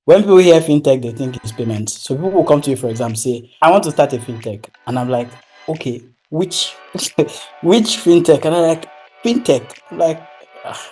when people hear fintech, they think it's payments. So people will come to you, for example, say, I want to start a fintech. And I'm like, okay, which which fintech? And I'm like, fintech. I'm like,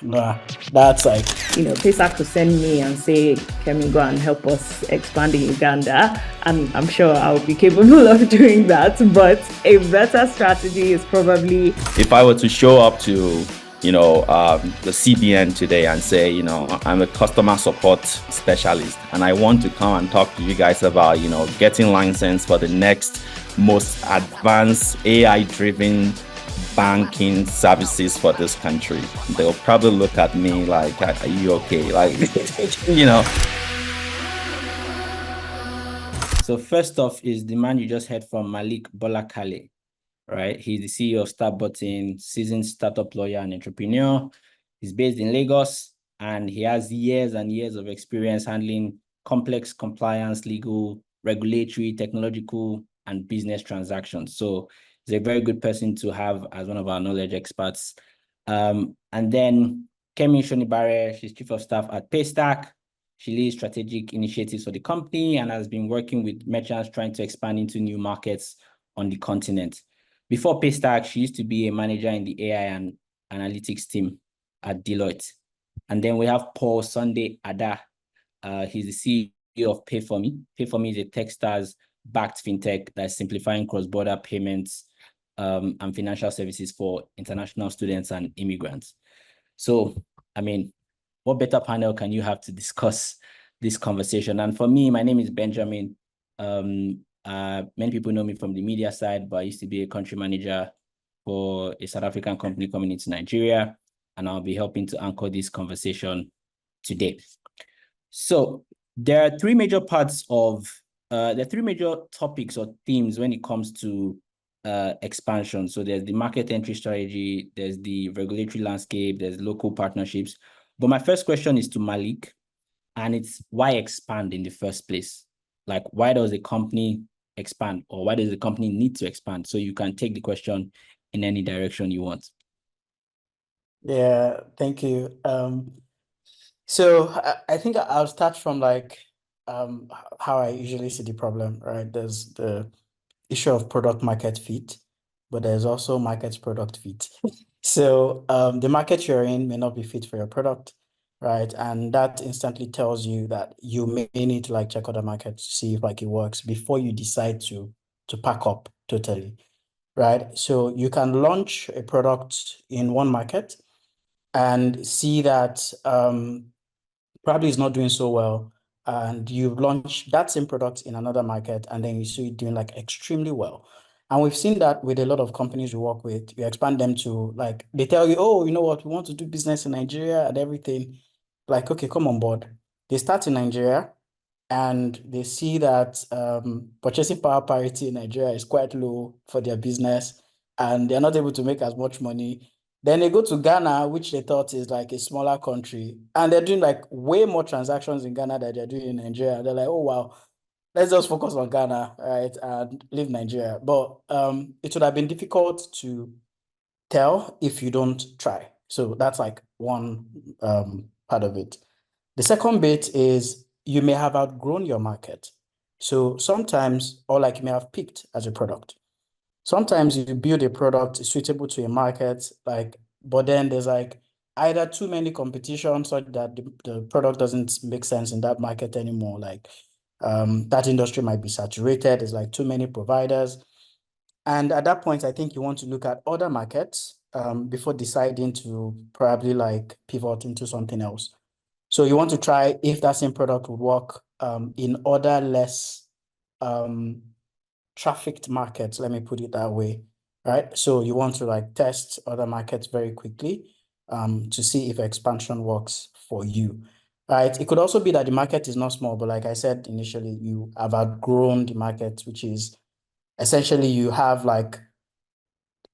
nah, that's like, Paystack to send me and say, Kemi, go and help us expand in Uganda. And I'm sure I'll be capable of doing that. But a better strategy is probably, if I were to show up to the CBN today and say, I'm a customer support specialist and I want to come and talk to you guys about, getting licensed for the next most advanced AI-driven banking services for this country. They'll probably look at me like, are you okay? Like, So first off is the man you just heard from, Mallick Bolakale, right? He's the CEO of StartButton, seasoned startup lawyer and entrepreneur. He's based in Lagos, and he has years and years of experience handling complex compliance, legal, regulatory, technological, and business transactions. So he's a very good person to have as one of our knowledge experts. And then Kemi Shonibare, she's chief of staff at Paystack. She leads strategic initiatives for the company and has been working with merchants trying to expand into new markets on the continent. Before Paystack, she used to be a manager in the AI and analytics team at Deloitte. And then we have Paul Sunday Adah. He's the CEO of Pay For Me. Pay For Me is a Techstars-backed fintech that's simplifying cross-border payments and financial services for international students and immigrants. So, I mean, what better panel can you have to discuss this conversation? And for me, my name is Benjamin. Many people know me from the media side, but I used to be a country manager for a South African company coming into Nigeria, and I'll be helping to anchor this conversation today. So there are three major topics or themes when it comes to expansion. So there's the market entry strategy, there's the regulatory landscape, there's local partnerships. But my first question is to Mallick, and it's why expand in the first place? Like, why does a company expand, or why does the company need to expand? So you can take the question in any direction you want. Yeah, thank you. So I think I'll start from how I usually see the problem, right? There's the issue of product market fit, but there's also market product fit. So the market you're in may not be fit for your product, right? And that instantly tells you that you may need to check other markets to see if it works before you decide to pack up totally, right? So you can launch a product in one market and see that probably is not doing so well, and you launch that same product in another market, and then you see it doing extremely well. And we've seen that with a lot of companies we work with. You expand them to they tell you, oh, you know what, we want to do business in Nigeria and everything. Okay, come on board. They start in Nigeria and they see that purchasing power parity in Nigeria is quite low for their business, and they're not able to make as much money. Then they go to Ghana, which they thought is a smaller country, and they're doing way more transactions in Ghana than they're doing in Nigeria. They're like, oh, wow, let's just focus on Ghana, right, and leave Nigeria. But it would have been difficult to tell if you don't try. So that's one part of it. The second bit is you may have outgrown your market. So sometimes, or you may have peaked as a product. Sometimes you build a product suitable to a market, but then there's either too many competition such that the product doesn't make sense in that market anymore. That industry might be saturated. There's too many providers. And at that point, I think you want to look at other markets before deciding to probably pivot into something else. So you want to try if that same product would work in other less trafficked markets, let me put it that way, right? So you want to test other markets very quickly to see if expansion works for you, right? It could also be that the market is not small, but like I said initially, you have outgrown the market, which is essentially you have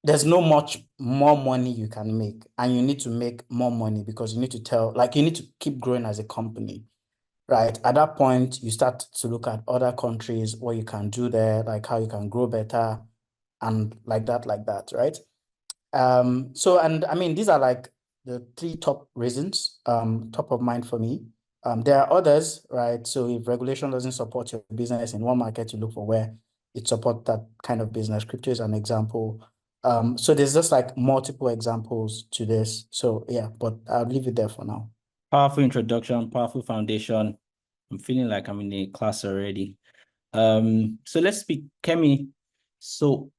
there's no much more money you can make, and you need to make more money because you need to you need to keep growing as a company. Right. At that point, you start to look at other countries, what you can do there, how you can grow better, and like that, right? So, and I mean, these are the three top reasons, top of mind for me. There are others, right? So if regulation doesn't support your business in one market, you look for where it supports that kind of business. Crypto is an example. So there's just like multiple examples to this. So yeah, but I'll leave it there for now. Powerful introduction, powerful foundation. I'm feeling like I'm in a class already. So let's speak, Kemi. So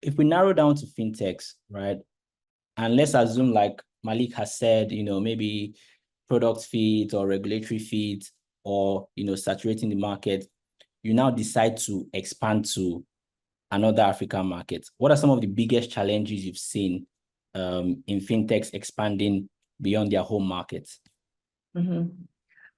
if we narrow down to fintechs, right? And let's assume like Mallick has said, maybe product fit or regulatory fit or, saturating the market, you now decide to expand to another African market. What are some of the biggest challenges you've seen in fintechs expanding beyond their home markets?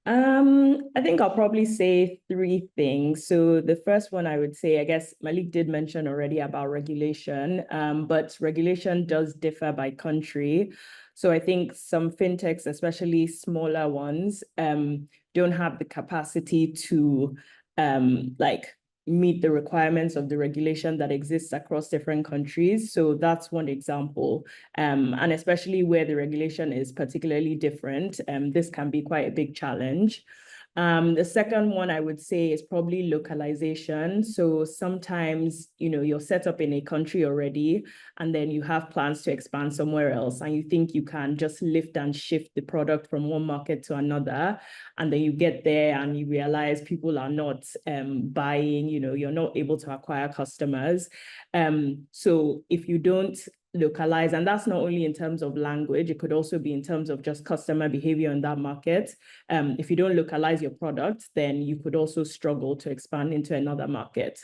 I think I'll probably say three things. So the first one I would say, I guess Mallick did mention already about regulation, but regulation does differ by country. So I think some fintechs, especially smaller ones, don't have the capacity to meet the requirements of the regulation that exists across different countries. So that's one example. And especially where the regulation is particularly different, this can be quite a big challenge. The second one I would say is probably localization. So sometimes, you're set up in a country already, and then you have plans to expand somewhere else, and you think you can just lift and shift the product from one market to another. And then you get there and you realize people are not buying, you're not able to acquire customers. So if you don't localize, and that's not only in terms of language, it could also be in terms of just customer behavior in that market. If you don't localize your product, then you could also struggle to expand into another market.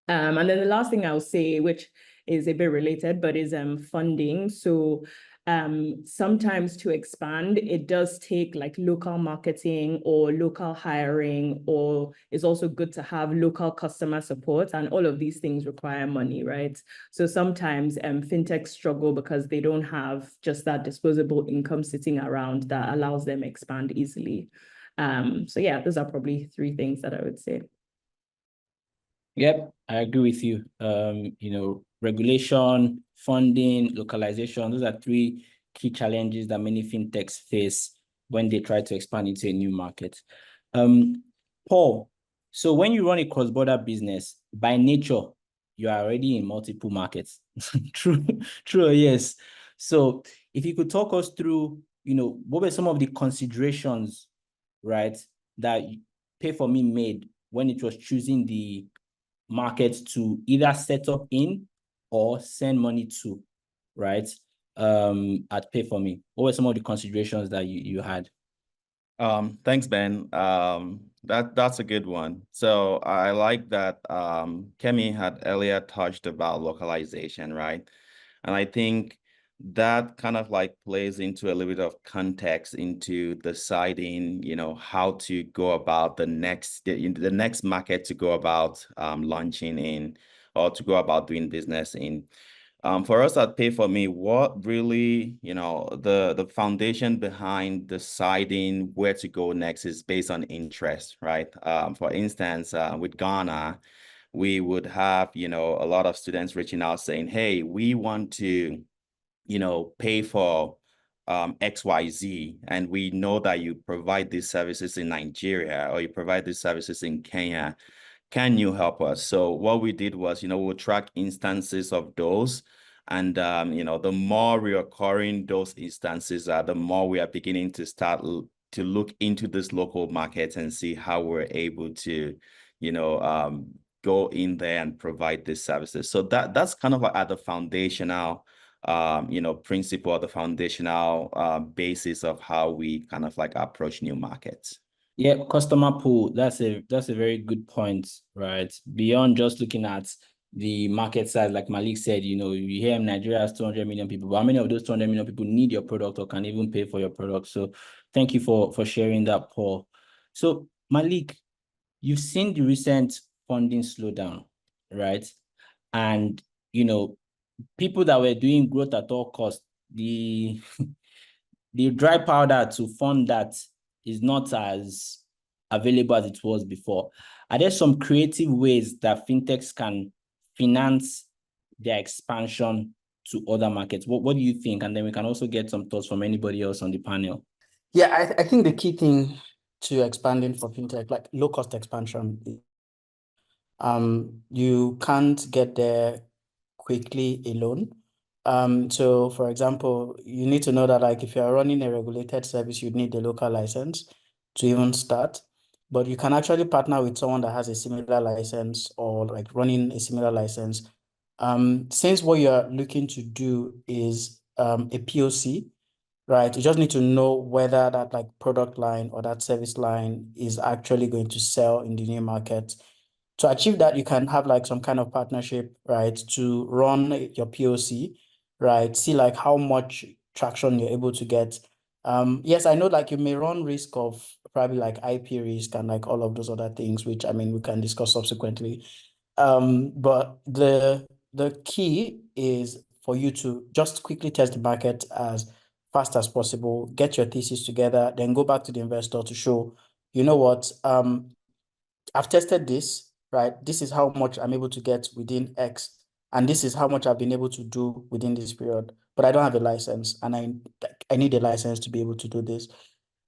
And then the last thing I'll say, which is a bit related, but is funding. So sometimes to expand, it does take like local marketing or local hiring, or it's also good to have local customer support, and all of these things require money, right? So sometimes fintechs struggle because they don't have just that disposable income sitting around that allows them expand easily. So yeah, those are probably three things that I would say. Yep, I agree with you. Regulation, funding, localization, those are three key challenges that many fintechs face when they try to expand into a new market. Paul, so when you run a cross-border business, by nature, you are already in multiple markets. True, yes. So if you could talk us through, what were some of the considerations, right, that Pay4Me made when it was choosing the market to either set up in or send money to, right? At Pay4Me. What were some of the considerations that you had? Thanks, Ben. That's a good one. So I like that Kemi had earlier touched about localization, right? And I think that kind of like plays into a little bit of context into deciding, how to go about the next market to go about launching in, or to go about doing business in. For us at Pay4Me, what really, the foundation behind deciding where to go next is based on interest, right? For instance, with Ghana, we would have, a lot of students reaching out saying, hey, we want to, pay for XYZ, and we know that you provide these services in Nigeria, or you provide these services in Kenya. Can you help us? So what we did was, we'll track instances of those. And, the more reoccurring those instances are, the more we are beginning to start to look into this local market and see how we're able to, go in there and provide these services. So that's kind of like at the foundational, principle, the foundational basis of how we kind of like approach new markets. Yeah, customer pool, that's a very good point, right? Beyond just looking at the market size, like Mallick said, you hear Nigeria has 200 million people, but how many of those 200 million people need your product or can even pay for your product? So thank you for sharing that, Paul. So Mallick, you've seen the recent funding slowdown, right? And, people that were doing growth at all costs, the dry powder to fund that is not as available as it was before. Are there some creative ways that fintechs can finance their expansion to other markets? What do you think? And then we can also get some thoughts from anybody else on the panel. Yeah, I think the key thing to expanding for fintech, like low cost expansion. You can't get there quickly alone. So for example, you need to know that like if you're running a regulated service, you need a local license to even start. But you can actually partner with someone that has a similar license or like running a similar license. Since what you're looking to do is a POC, right? You just need to know whether that like product line or that service line is actually going to sell in the new market. To achieve that, you can have like some kind of partnership, right? To run your POC, right? See like how much traction you're able to get. Yes, I know like you may run risk of probably like IP risk and like all of those other things, which I mean we can discuss subsequently. But the key is for you to just quickly test the market as fast as possible, get your thesis together, then go back to the investor to show, you know what, I've tested this, right? This is how much I'm able to get within X, and this is how much I've been able to do within this period, but I don't have a license, and I need a license to be able to do this.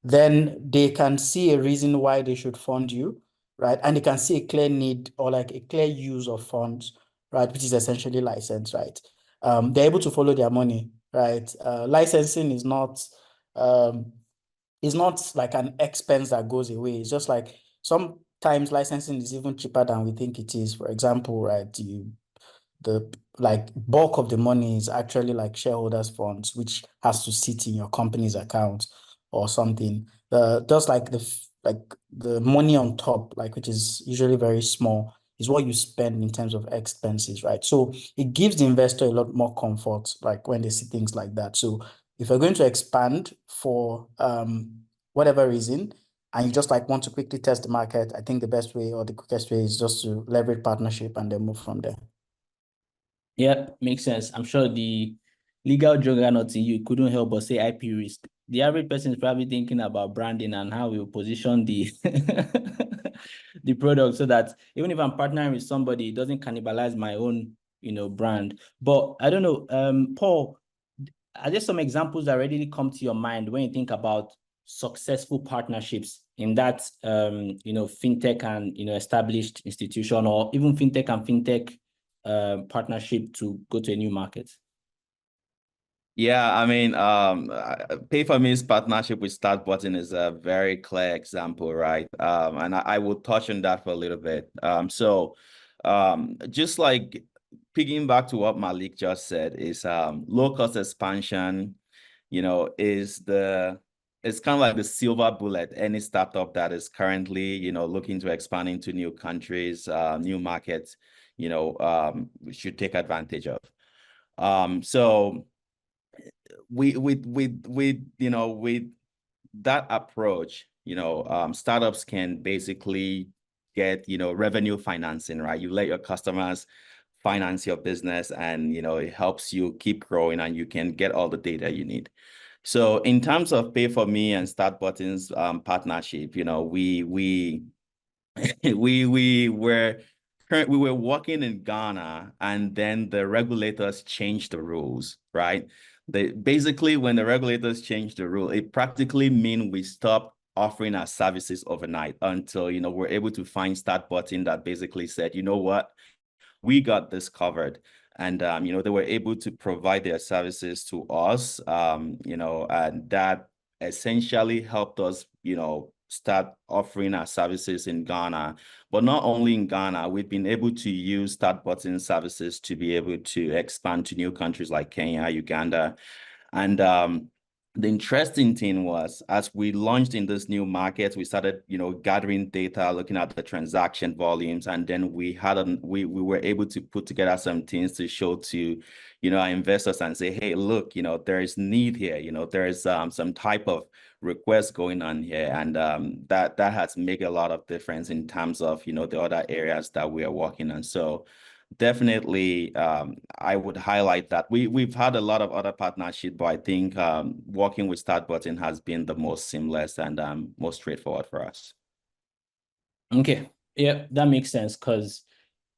Then they can see a reason why they should fund you, right? And they can see a clear need or like a clear use of funds, right? Which is essentially license, right? They're able to follow their money, right? Licensing is not like an expense that goes away. It's just like sometimes licensing is even cheaper than we think it is. For example, right, the like bulk of the money is actually like shareholders' funds, which has to sit in your company's account or something. Just like the money on top, like which is usually very small, is what you spend in terms of expenses, right? So it gives the investor a lot more comfort, like when they see things like that. So if you're going to expand for whatever reason, and you just like want to quickly test the market, I think the best way or the quickest way is just to leverage partnership and then move from there. Yeah, makes sense. I'm sure the legal juggernaut in you couldn't help but say IP risk. The average person is probably thinking about branding and how we will position the the product so that even if I'm partnering with somebody, it doesn't cannibalize my own, brand. But I don't know, Paul, are there some examples that readily come to your mind when you think about successful partnerships in that fintech and established institution, or even fintech and fintech partnership to go to a new market? Yeah, I mean, Pay for Me's partnership with StartButton is a very clear example, right? And I will touch on that for a little bit. Just like picking back to what Mallick just said, is low cost expansion, it's kind of like the silver bullet any startup that is currently, looking to expand into new countries, new markets, should take advantage of. So with that approach, startups can basically get, revenue financing, right? You let your customers finance your business, and, it helps you keep growing, and you can get all the data you need. So in terms of Pay for Me and StartButton's partnership, we were working in Ghana, and then the regulators changed the rules, right? Basically, when the regulators changed the rule, it practically means we stopped offering our services overnight until, we're able to find StartButton that basically said, you know what, we got this covered. And, they were able to provide their services to us, and that essentially helped us, start offering our services in Ghana. But not only in Ghana, we've been able to use StartButton services to be able to expand to new countries like Kenya, Uganda. And the interesting thing was, as we launched in this new market, we started, gathering data, looking at the transaction volumes, and then we were able to put together some things to show to, our investors and say, hey, look, there is need here, there is some type of request going on here, and that has made a lot of difference in terms of, the other areas that we are working on. So definitely, I would highlight that we've had a lot of other partnerships, but I think working with StartButton has been the most seamless and most straightforward for us. Okay, yeah, that makes sense, because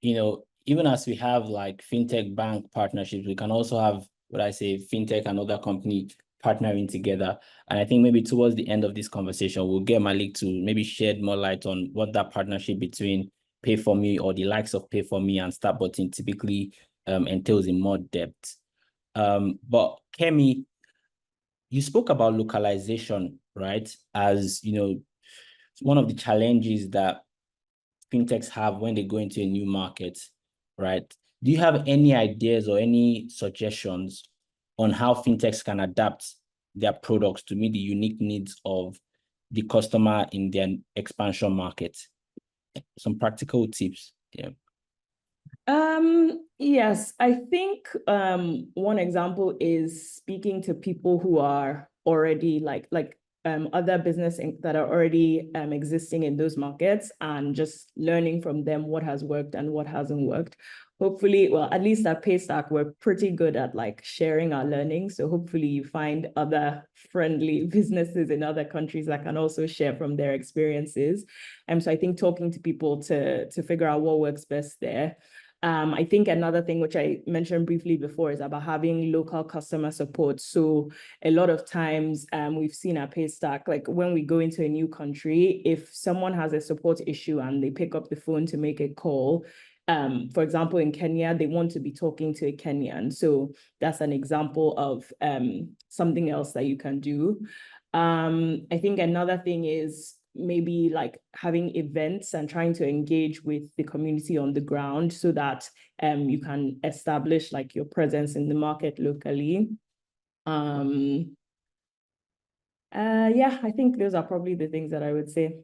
even as we have like fintech bank partnerships, we can also have what I say fintech and other company partnering together. And I think maybe towards the end of this conversation, we'll get Mallick to maybe shed more light on what that partnership between Pay for Me or the likes of Pay for Me and StartButton typically entails in more depth. But Kemi, you spoke about localization, right? As you know, one of the challenges that fintechs have when they go into a new market, right? Do you have any ideas or any suggestions on how fintechs can adapt their products to meet the unique needs of the customer in their expansion market? Some practical tips. Yeah. Yes, I think one example is speaking to people who are already like other business that are already existing in those markets and just learning from them what has worked and what hasn't worked. Hopefully, well, at least at Paystack, we're pretty good at like sharing our learning. So hopefully you find other friendly businesses in other countries that can also share from their experiences. So I think talking to people to figure out what works best there. I think another thing which I mentioned briefly before is about having local customer support. So a lot of times we've seen at Paystack, like when we go into a new country, if someone has a support issue and they pick up the phone to make a call, for example, in Kenya, they want to be talking to a Kenyan. So that's an example of something else that you can do. I think another thing is maybe like having events and trying to engage with the community on the ground so that you can establish like your presence in the market locally. Yeah, I think those are probably the things that I would say.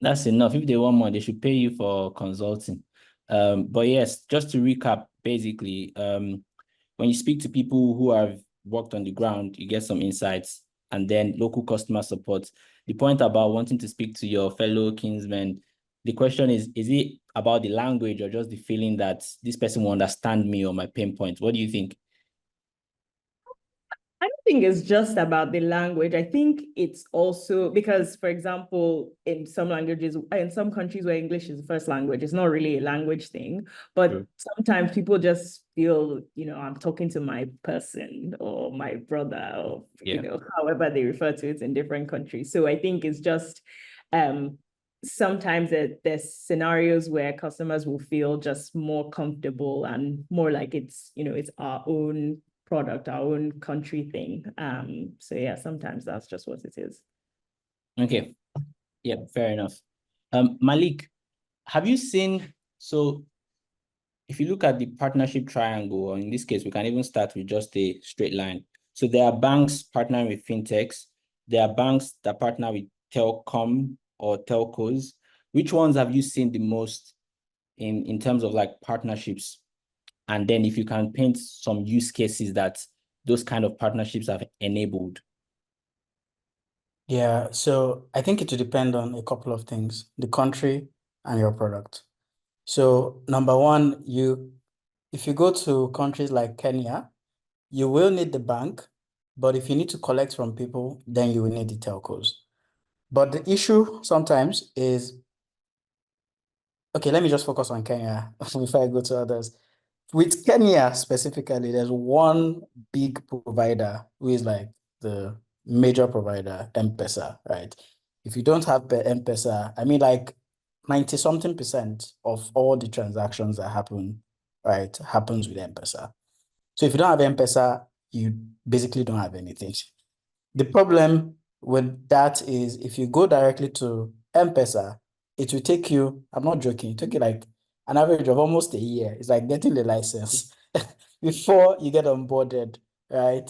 That's enough. If they want more, they should pay you for consulting. But yes, just to recap, basically, when you speak to people who have worked on the ground, you get some insights, and then local customer support. The point about wanting to speak to your fellow kinsmen, the question is it about the language or just the feeling that this person will understand me or my pain points? What do you think? I don't think it's just about the language. I think it's also because, for example, in some languages, in some countries where English is the first language, it's not really a language thing. But sometimes people just feel, I'm talking to my person or my brother or, however they refer to it in different countries. So I think it's just sometimes there's scenarios where customers will feel just more comfortable and more like it's, it's our own product, our own country thing. So yeah, sometimes that's just what it is. Okay. Yeah, fair enough. Mallick, have you seen, so if you look at the partnership triangle, or in this case, we can even start with just a straight line. So there are banks partnering with fintechs. There are banks that partner with telecom or telcos. Which ones have you seen the most in terms of like partnerships? And then if you can paint some use cases that those kind of partnerships have enabled. Yeah, so I think it will depend on a couple of things, the country and your product. So number one, if you go to countries like Kenya, you will need the bank, but if you need to collect from people, then you will need the telcos. But the issue sometimes is, okay, let me just focus on Kenya before I go to others. With Kenya specifically, there's one big provider who is like the major provider, M-Pesa, right? If you don't have M-Pesa, I mean like 90-something% of all the transactions that happen, right, happens with M-Pesa. So if you don't have M-Pesa, you basically don't have anything. The problem with that is if you go directly to M-Pesa, it will take you, I'm not joking, it took you like an average of almost a year. It's like getting the license before you get onboarded, right?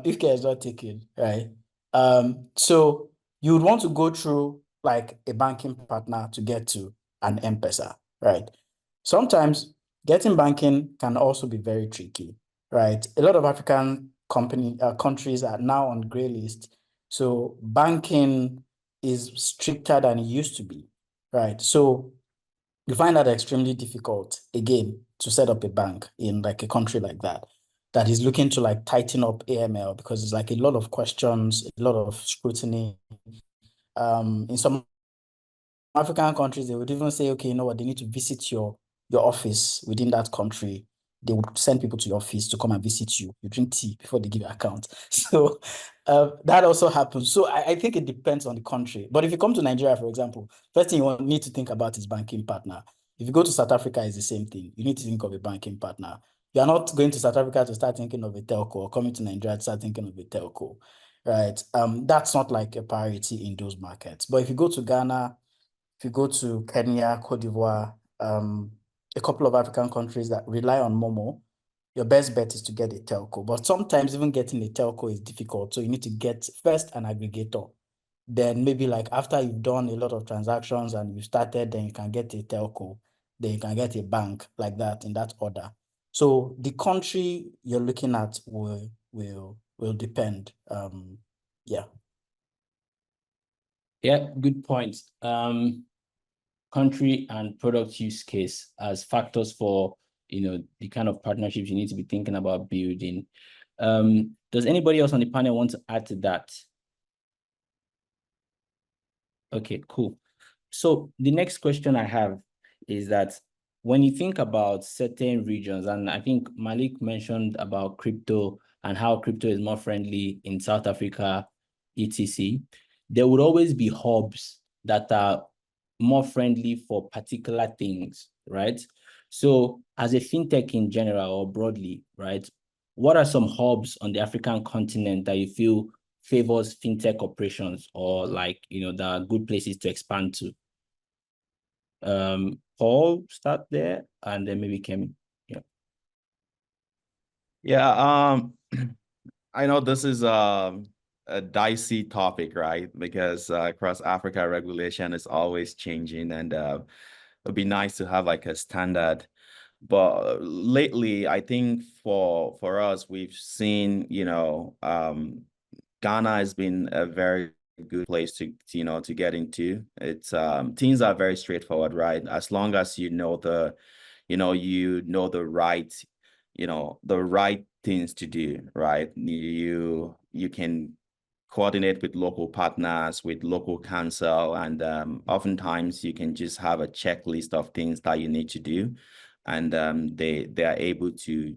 If care is not taken, right? So you would want to go through like a banking partner to get to an M-Pesa, right? Sometimes getting banking can also be very tricky, right? A lot of African countries are now on gray list. So banking is stricter than it used to be, right? So you find that extremely difficult, again, to set up a bank in like a country like that is looking to like tighten up AML because it's like a lot of questions, a lot of scrutiny. In some African countries, they would even say, okay, you know what, they need to visit your office within that country they would send people to your office to come and visit you. You drink tea before they give you account. So that also happens. So I think it depends on the country. But if you come to Nigeria, for example, first thing you need to think about is banking partner. If you go to South Africa, it's the same thing. You need to think of a banking partner. You are not going to South Africa to start thinking of a telco, or coming to Nigeria to start thinking of a telco, right? That's not like a priority in those markets. But if you go to Ghana, if you go to Kenya, Cote d'Ivoire, a couple of African countries that rely on Momo, your best bet is to get a telco. But sometimes even getting a telco is difficult. So you need to get first an aggregator. Then maybe like after you've done a lot of transactions and you've started, then you can get a telco. Then you can get a bank, like that, in that order. So the country you're looking at will depend. Yeah. Yeah, good point. Country and product use case as factors for, the kind of partnerships you need to be thinking about building. Does anybody else on the panel want to add to that? Okay, cool. So the next question I have is that when you think about certain regions, and I think Mallick mentioned about crypto and how crypto is more friendly in South Africa, etc., there would always be hubs that are more friendly for particular things, right? So as a fintech in general or broadly, right, what are some hubs on the African continent that you feel favors fintech operations, or that are good places to expand to? Paul, start there, and then maybe Kemi. Yeah, I know this is a dicey topic, right? Because across Africa, regulation is always changing, and it'd be nice to have like a standard. But lately, I think for us, we've seen, Ghana has been a very good place to get into. It's things are very straightforward, right? As long as you know the right, the right things to do, right? You can coordinate with local partners, with local council, and oftentimes you can just have a checklist of things that you need to do, and they are able to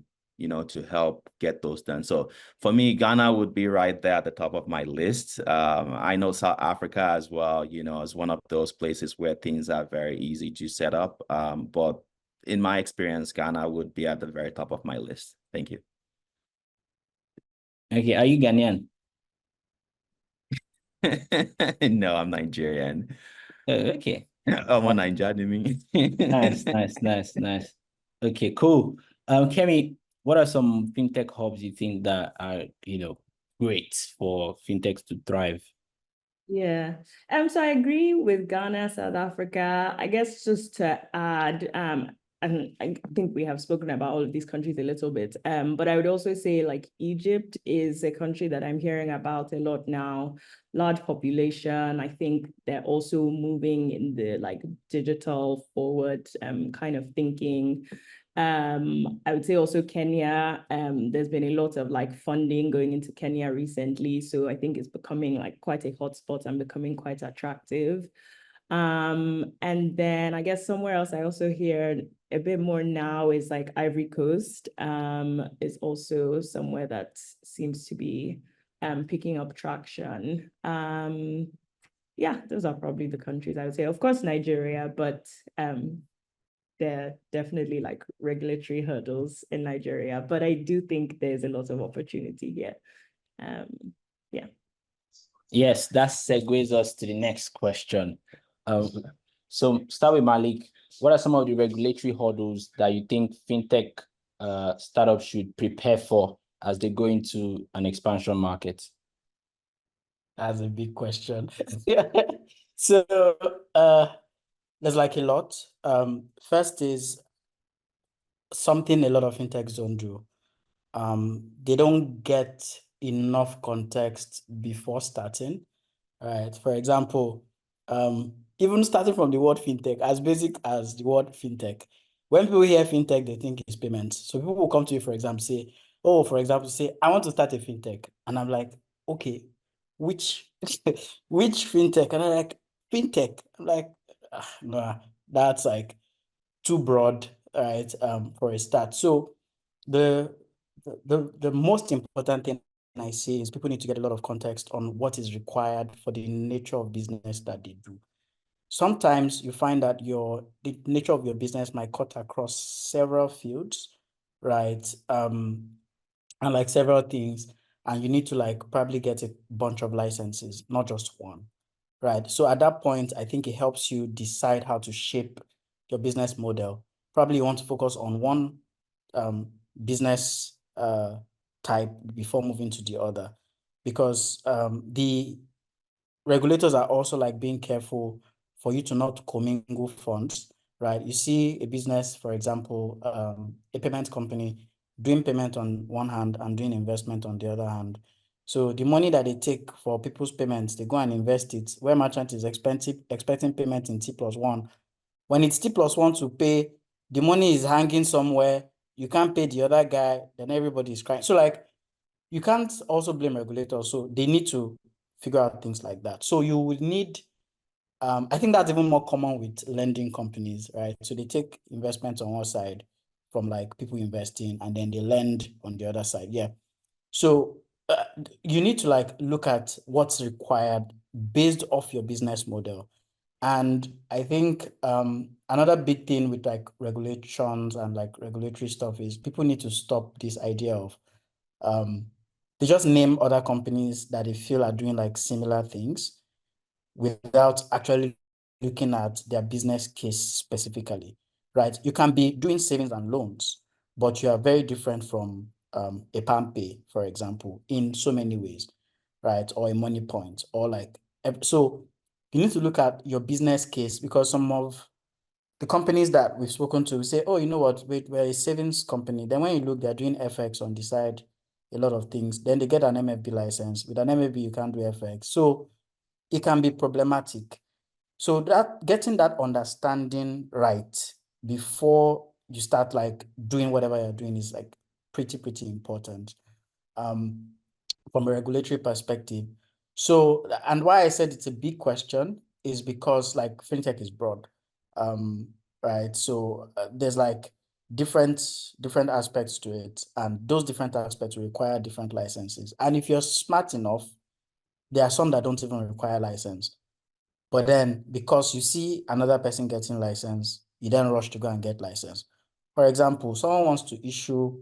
to help get those done. So for me, Ghana would be right there at the top of my list. I know South Africa as well, is one of those places where things are very easy to set up. But in my experience, Ghana would be at the very top of my list. Thank you. Okay, are you Ghanaian? No, I'm Nigerian. Okay. I'm a Nigerian. Nice. Okay, cool. Kemi, what are some fintech hubs you think that are, great for fintechs to thrive? Yeah. So I agree with Ghana, South Africa. I guess just to add, and I think we have spoken about all of these countries a little bit. But I would also say like Egypt is a country that I'm hearing about a lot now. Large population. I think they're also moving in the like digital forward kind of thinking. I would say also Kenya, there's been a lot of like funding going into Kenya recently. So I think it's becoming like quite a hotspot and becoming quite attractive. And then I guess somewhere else I also hear a bit more now is like Ivory Coast, is also somewhere that seems to be picking up traction. Yeah, those are probably the countries I would say. Of course, Nigeria, but there are definitely like regulatory hurdles in Nigeria, but I do think there's a lot of opportunity here. Yeah. Yes, that segues us to the next question. So start with Mallick. What are some of the regulatory hurdles that you think fintech startups should prepare for as they go into an expansion market? That's a big question. So there's like a lot. First is something a lot of fintechs don't do. They don't get enough context before starting, right? For example, even starting from the word fintech, as basic as the word fintech, when people hear fintech, they think it's payments. So people will come to you, for example, say, I want to start a fintech. And I'm like, okay, which which fintech? And I'm like, fintech. I'm like, no, that's like too broad, right? For a start. So the most important thing I see is people need to get a lot of context on what is required for the nature of business that they do. Sometimes you find that the nature of your business might cut across several fields, right? And like several things, and you need to like probably get a bunch of licenses, not just one, right? So at that point, I think it helps you decide how to shape your business model. Probably you want to focus on one business type before moving to the other, because the regulators are also like being careful for you to not commingle funds, right? You see a business, for example, a payment company doing payment on one hand and doing investment on the other hand. So the money that they take for people's payments, they go and invest it where merchant is expecting payment in T+1. When it's T+1 to pay, the money is hanging somewhere. You can't pay the other guy, then everybody is crying. So like, you can't also blame regulators. So they need to figure out things like that. So you would need, I think that's even more common with lending companies, right? So they take investments on one side from like people investing, and then they lend on the other side. Yeah. So you need to like look at what's required based off your business model. And I think another big thing with like regulations and like regulatory stuff is people need to stop this idea of they just name other companies that they feel are doing like similar things without actually looking at their business case specifically, right? You can be doing savings and loans, but you are very different from a PalmPay, for example, in so many ways, right? Or a Money Point, or like, so you need to look at your business case, because some of the companies that we've spoken to say, oh, you know what, we're a savings company. Then when you look, they're doing FX on the side, a lot of things. Then they get an MFB license. With an MFB, you can't do FX. So it can be problematic. So that getting that understanding right before you start like doing whatever you're doing is like pretty important from a regulatory perspective. So, and why I said it's a big question is because like fintech is broad, right? So there's like different aspects to it, and those different aspects require different licenses. And if you're smart enough, there are some that don't even require license. But then because you see another person getting license, you then rush to go and get license. For example, someone wants to issue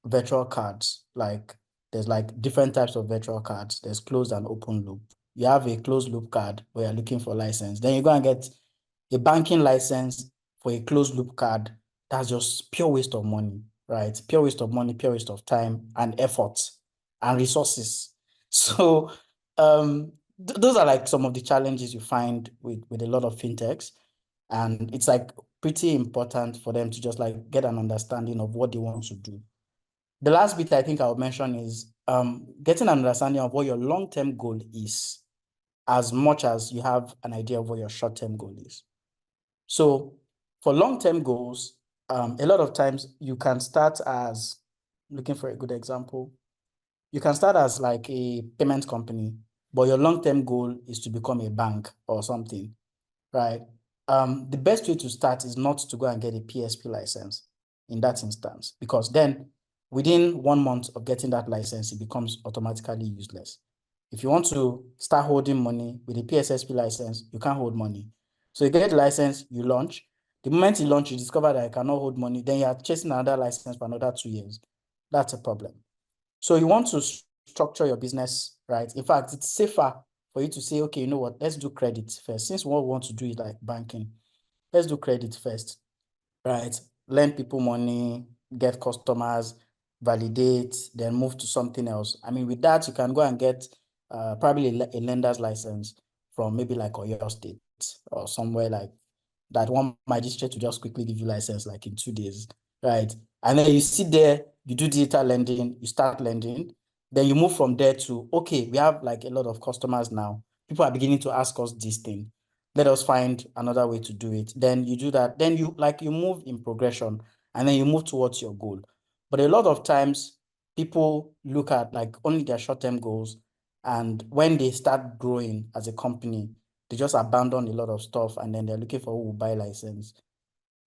virtual cards. Like there's like different types of virtual cards. There's closed and open loop. You have a closed loop card where you're looking for license. Then you go and get a banking license for a closed loop card. That's just pure waste of money, right? Pure waste of money, pure waste of time and effort and resources. So those are like some of the challenges you find with a lot of fintechs. And it's like pretty important for them to just like get an understanding of what they want to do. The last bit I think I'll mention is getting an understanding of what your long-term goal is, as much as you have an idea of what your short-term goal is. So for long-term goals, a lot of times you can start as, looking for a good example, you can start as like a payment company, but your long-term goal is to become a bank or something, right? The best way to start is not to go and get a PSP license in that instance, because then within 1 month of getting that license, it becomes automatically useless. If you want to start holding money with a PSSP license, you can't hold money. So you get the license, you launch. The moment you launch, you discover that you cannot hold money, then you are chasing another license for another 2 years. That's a problem. So you want to structure your business, right? In fact, it's safer for you to say, okay, you know what, let's do credit first. Since what we want to do is like banking, let's do credit first, right? Lend people money, get customers, validate, then move to something else. I mean, with that, you can go and get probably a lender's license from maybe like Oyo State or somewhere like that. One magistrate to just quickly give you license like in 2 days, right? And then you sit there, you do digital lending, you start lending, then you move from there to, okay, we have like a lot of customers now. People are beginning to ask us this thing. Let us find another way to do it. Then you do that. Then you move in progression, and then you move towards your goal. But a lot of times people look at like only their short-term goals. And when they start growing as a company, they just abandon a lot of stuff, and then they're looking for who will buy license.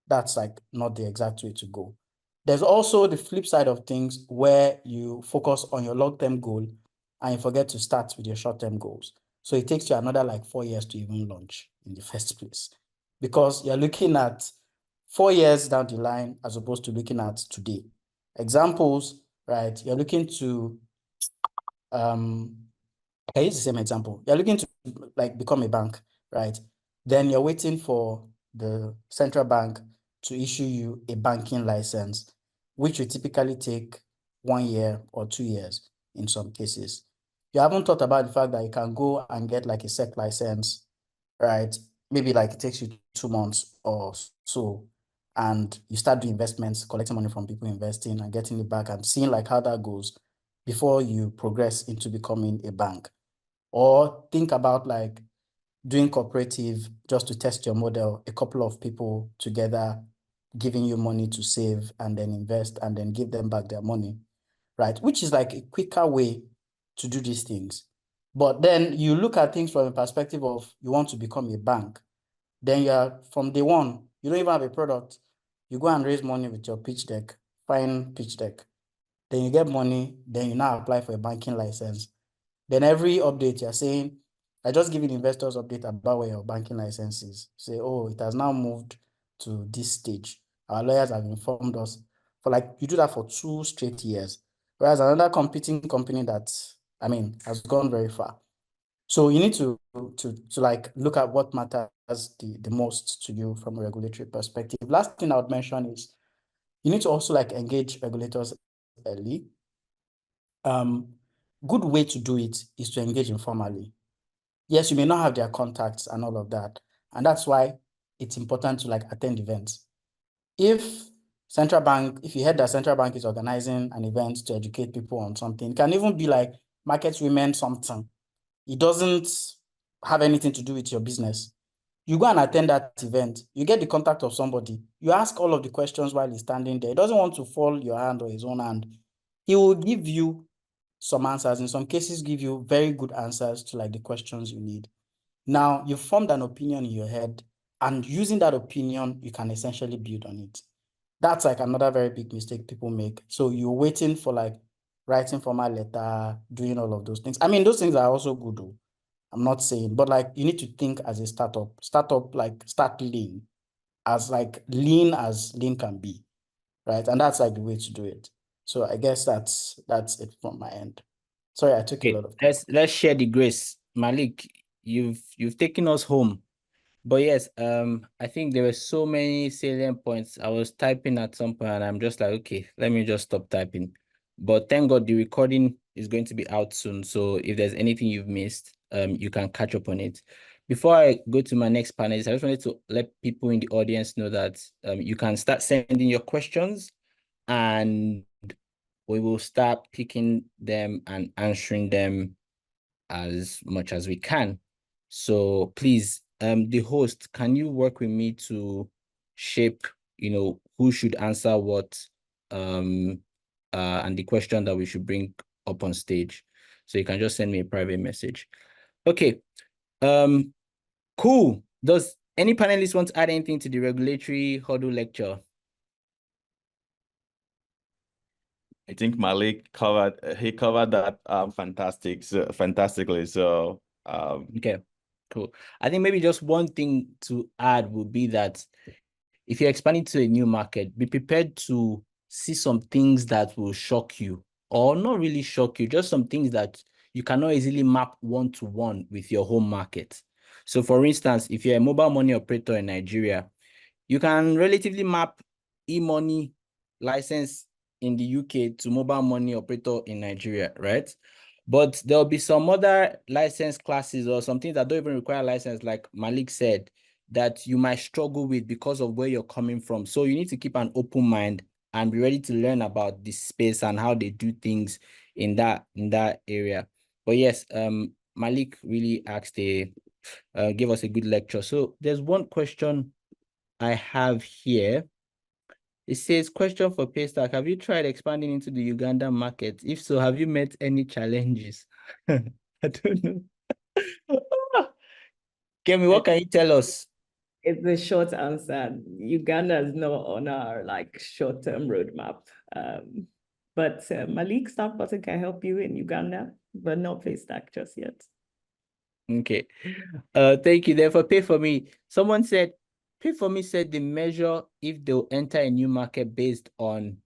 That's like not the exact way to go. There's also the flip side of things where you focus on your long-term goal and you forget to start with your short-term goals. So it takes you another like 4 years to even launch in the first place, because you're looking at 4 years down the line as opposed to looking at today. Examples, right? You're looking to, I use the same example. You're looking to like become a bank, right? Then you're waiting for the central bank to issue you a banking license, which will typically take 1 year or 2 years in some cases. You haven't thought about the fact that you can go and get like a SEC license, right? Maybe like it takes you 2 months or so, and you start doing investments, collecting money from people investing and getting it back and seeing like how that goes before you progress into becoming a bank. Or think about like doing cooperative just to test your model, a couple of people together giving you money to save and then invest and then give them back their money, right? Which is like a quicker way to do these things. But then you look at things from a perspective of you want to become a bank. Then you're from day one, you don't even have a product. You go and raise money with your pitch deck, fine pitch deck. Then you get money, then you now apply for a banking license. Then every update you're saying, I just give you the investors update about where your banking license is. Say, oh, it has now moved to this stage. Our lawyers have informed us. For like, you do that for 2 straight years. Whereas another competing company that, I mean, has gone very far. So you need to like look at what matters the most to you from a regulatory perspective. Last thing I would mention is you need to also like engage regulators early. Good way to do it is to engage informally. Yes, you may not have their contacts and all of that. And that's why it's important to like attend events. If you heard that central bank is organizing an event to educate people on something, it can even be like market women something. It doesn't have anything to do with your business. You go and attend that event, you get the contact of somebody, you ask all of the questions while he's standing there. He doesn't want to fall your hand or his own hand. He will give you some answers, in some cases give you very good answers to like the questions you need. Now you've formed an opinion in your head, and using that opinion, you can essentially build on it. That's like another very big mistake people make. So you're waiting for like writing formal letter, doing all of those things. I mean, those things are also good though. I'm not saying, but like you need to think as a startup, like start lean, as lean can be, right? And that's like the way to do it. So I guess that's it from my end. Sorry, I took a lot of time. Let's share the grace. Mallick, you've taken us home. But yes, I think there were so many salient points. I was typing at some point and I'm just like, okay, let me just stop typing. But thank God the recording is going to be out soon. So if there's anything you've missed, you can catch up on it. Before I go to my next panelist, I just wanted to let people in the audience know that you can start sending your questions and we will start picking them and answering them as much as we can. So please, the host, can you work with me to shape, who should answer what, and the question that we should bring up on stage. So you can just send me a private message. Okay. Cool. Does any panelist want to add anything to the regulatory hurdle lecture? I think Mallick covered that fantastically. So okay, cool. I think maybe just one thing to add would be that if you're expanding to a new market, be prepared to see some things that will shock you, or not really shock you, just some things that you cannot easily map one-to-one with your home market. So for instance, if you're a mobile money operator in Nigeria, you can relatively map e-money license in the UK to mobile money operator in Nigeria, right? But there'll be some other license classes or some things that don't even require license, like Mallick said, that you might struggle with because of where you're coming from. So you need to keep an open mind and be ready to learn about this space and how they do things in that area. But yes, Mallick really gave us a good lecture. So there's one question I have here. It says, question for Paystack. Have you tried expanding into the Uganda market? If so, have you met any challenges? I don't know. Kemi, what can you tell us? It's a short answer. Uganda is not on our like short-term roadmap. But Mallick, StartButton can help you in Uganda, but not Paystack just yet. Okay. Thank you. Therefore, pay for me. Someone said, pay for me said they measure if they'll enter a new market based on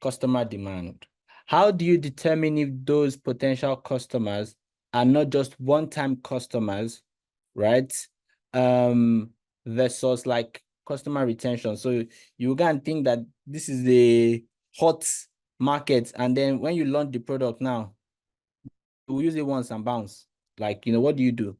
customer demand. How do you determine if those potential customers are not just one-time customers, right? Versus like customer retention. So you can think that this is the hot market, and then when you launch the product now, we'll use it once and bounce. Like, what do you do?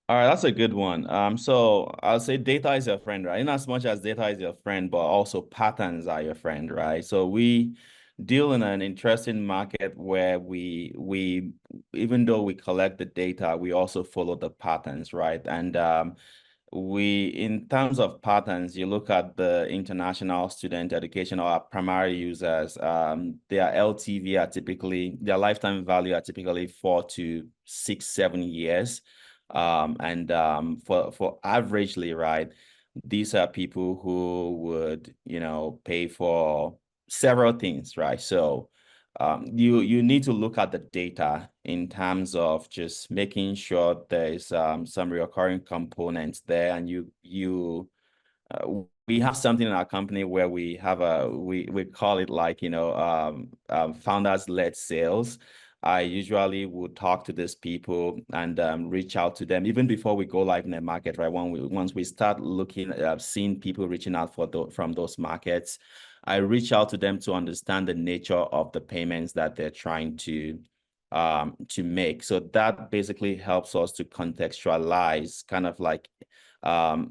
All right, that's a good one. So I'll say data is your friend, right? In as much as data is your friend, but also patterns are your friend, right? So we deal in an interesting market where we even though we collect the data, we also follow the patterns, right? And in terms of patterns, you look at the international student education or our primary users, their LTV are typically, their lifetime value are typically 4 to 6, 7 years. And for averagely, right, these are people who would, pay for several things, right? So you need to look at the data in terms of just making sure there's some recurring components there, and we have something in our company where we have we call it like founders led sales. I usually would talk to these people and reach out to them even before we go live in the market, right? Once we start looking at seeing people reaching out from those markets, I reach out to them to understand the nature of the payments that they're trying to make. So that basically helps us to contextualize kind of like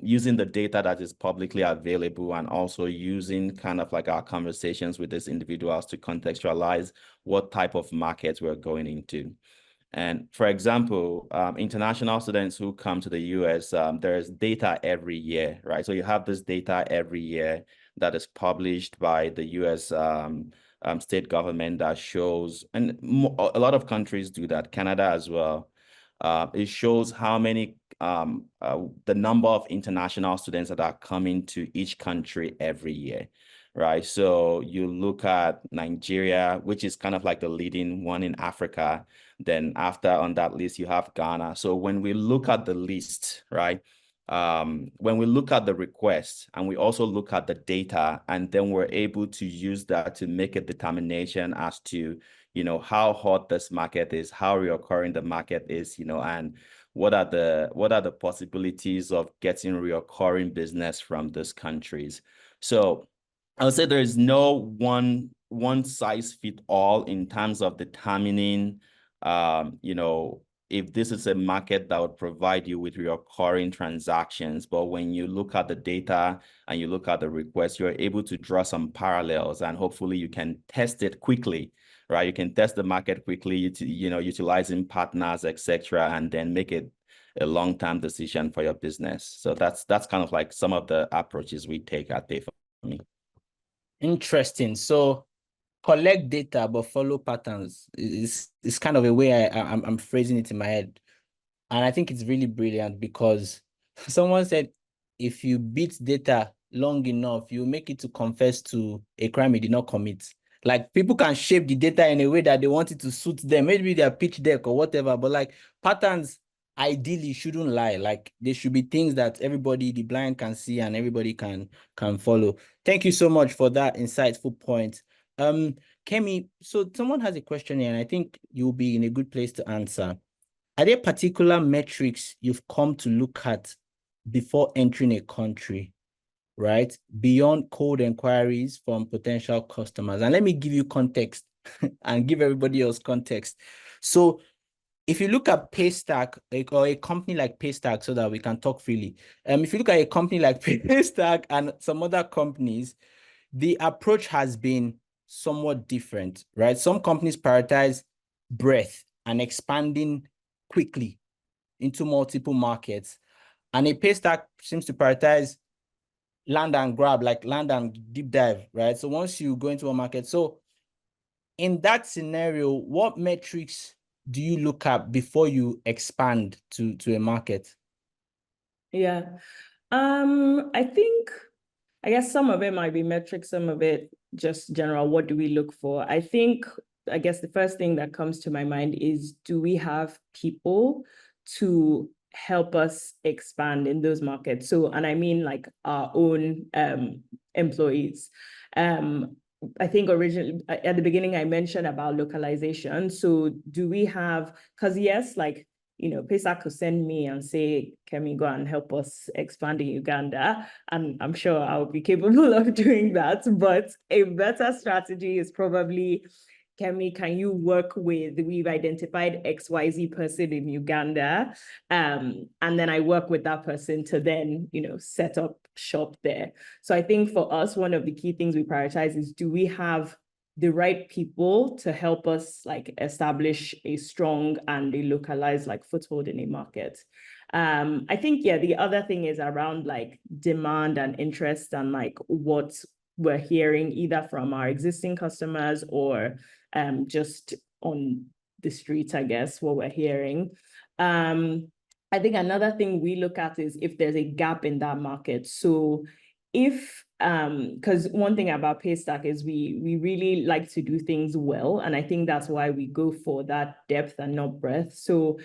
using the data that is publicly available, and also using kind of like our conversations with these individuals to contextualize what type of markets we're going into. And for example, international students who come to the US, there's data every year, right? So you have this data every year that is published by the US state government that shows, and a lot of countries do that, Canada as well. It shows how many, the number of international students that are coming to each country every year, right? So you look at Nigeria, which is kind of like the leading one in Africa. Then after on that list, you have Ghana. So when we look at the list, right, when we look at the request and we also look at the data, and then we're able to use that to make a determination as to, how hot this market is, how reoccurring the market is, and what are the possibilities of getting reoccurring business from these countries. So I would say there is no one size fit all in terms of determining, if this is a market that would provide you with recurring transactions. But when you look at the data and you look at the request, you're able to draw some parallels, and hopefully you can test it quickly, right? You can test the market quickly, utilizing partners, etc., and then make it a long-term decision for your business. So that's kind of like some of the approaches we take at Pay for Me. Interesting. So collect data but follow patterns. It's kind of a way I'm phrasing it in my head. And I think it's really brilliant because someone said if you beat data long enough, you make it to confess to a crime you did not commit. Like, people can shape the data in a way that they want it to suit them, maybe their pitch deck or whatever, but like patterns ideally shouldn't lie. Like, there should be things that everybody, the blind, can see and everybody can follow. Thank you so much for that insightful point. Kemi, so someone has a question here, and I think you'll be in a good place to answer. Are there particular metrics you've come to look at before entering a country, right? Beyond cold inquiries from potential customers? And let me give you context and give everybody else context. So if you look at Paystack, or a company like Paystack, so that we can talk freely. If you look at a company like Paystack and some other companies, the approach has been somewhat different, right? Some companies prioritize breadth and expanding quickly into multiple markets. And a Paystack seems to prioritize land and grab, like land and deep dive, right? So once you go into a market, so in that scenario, what metrics do you look at before you expand to a market? Yeah. I think, I guess some of it might be metrics, some of it just general. What do we look for? I guess the first thing that comes to my mind is, do we have people to help us expand in those markets? So, and I mean like our own employees. I think originally at the beginning I mentioned about localization. So do we have, because yes, like, Paystack could send me and say, Kemi, go and help us expand in Uganda. And I'm sure I'll be capable of doing that. But a better strategy is probably, Kemi, can you work with, we've identified XYZ person in Uganda. And then I work with that person to then, set up shop there. So I think for us, one of the key things we prioritize is, do we have the right people to help us like establish a strong and a localized like foothold in a market. I think, yeah, the other thing is around like demand and interest and like what we're hearing either from our existing customers or just on the streets, I guess, what we're hearing. I think another thing we look at is if there's a gap in that market. So if because one thing about Paystack is we really like to do things well, and I think that's why we go for that depth and not breadth. So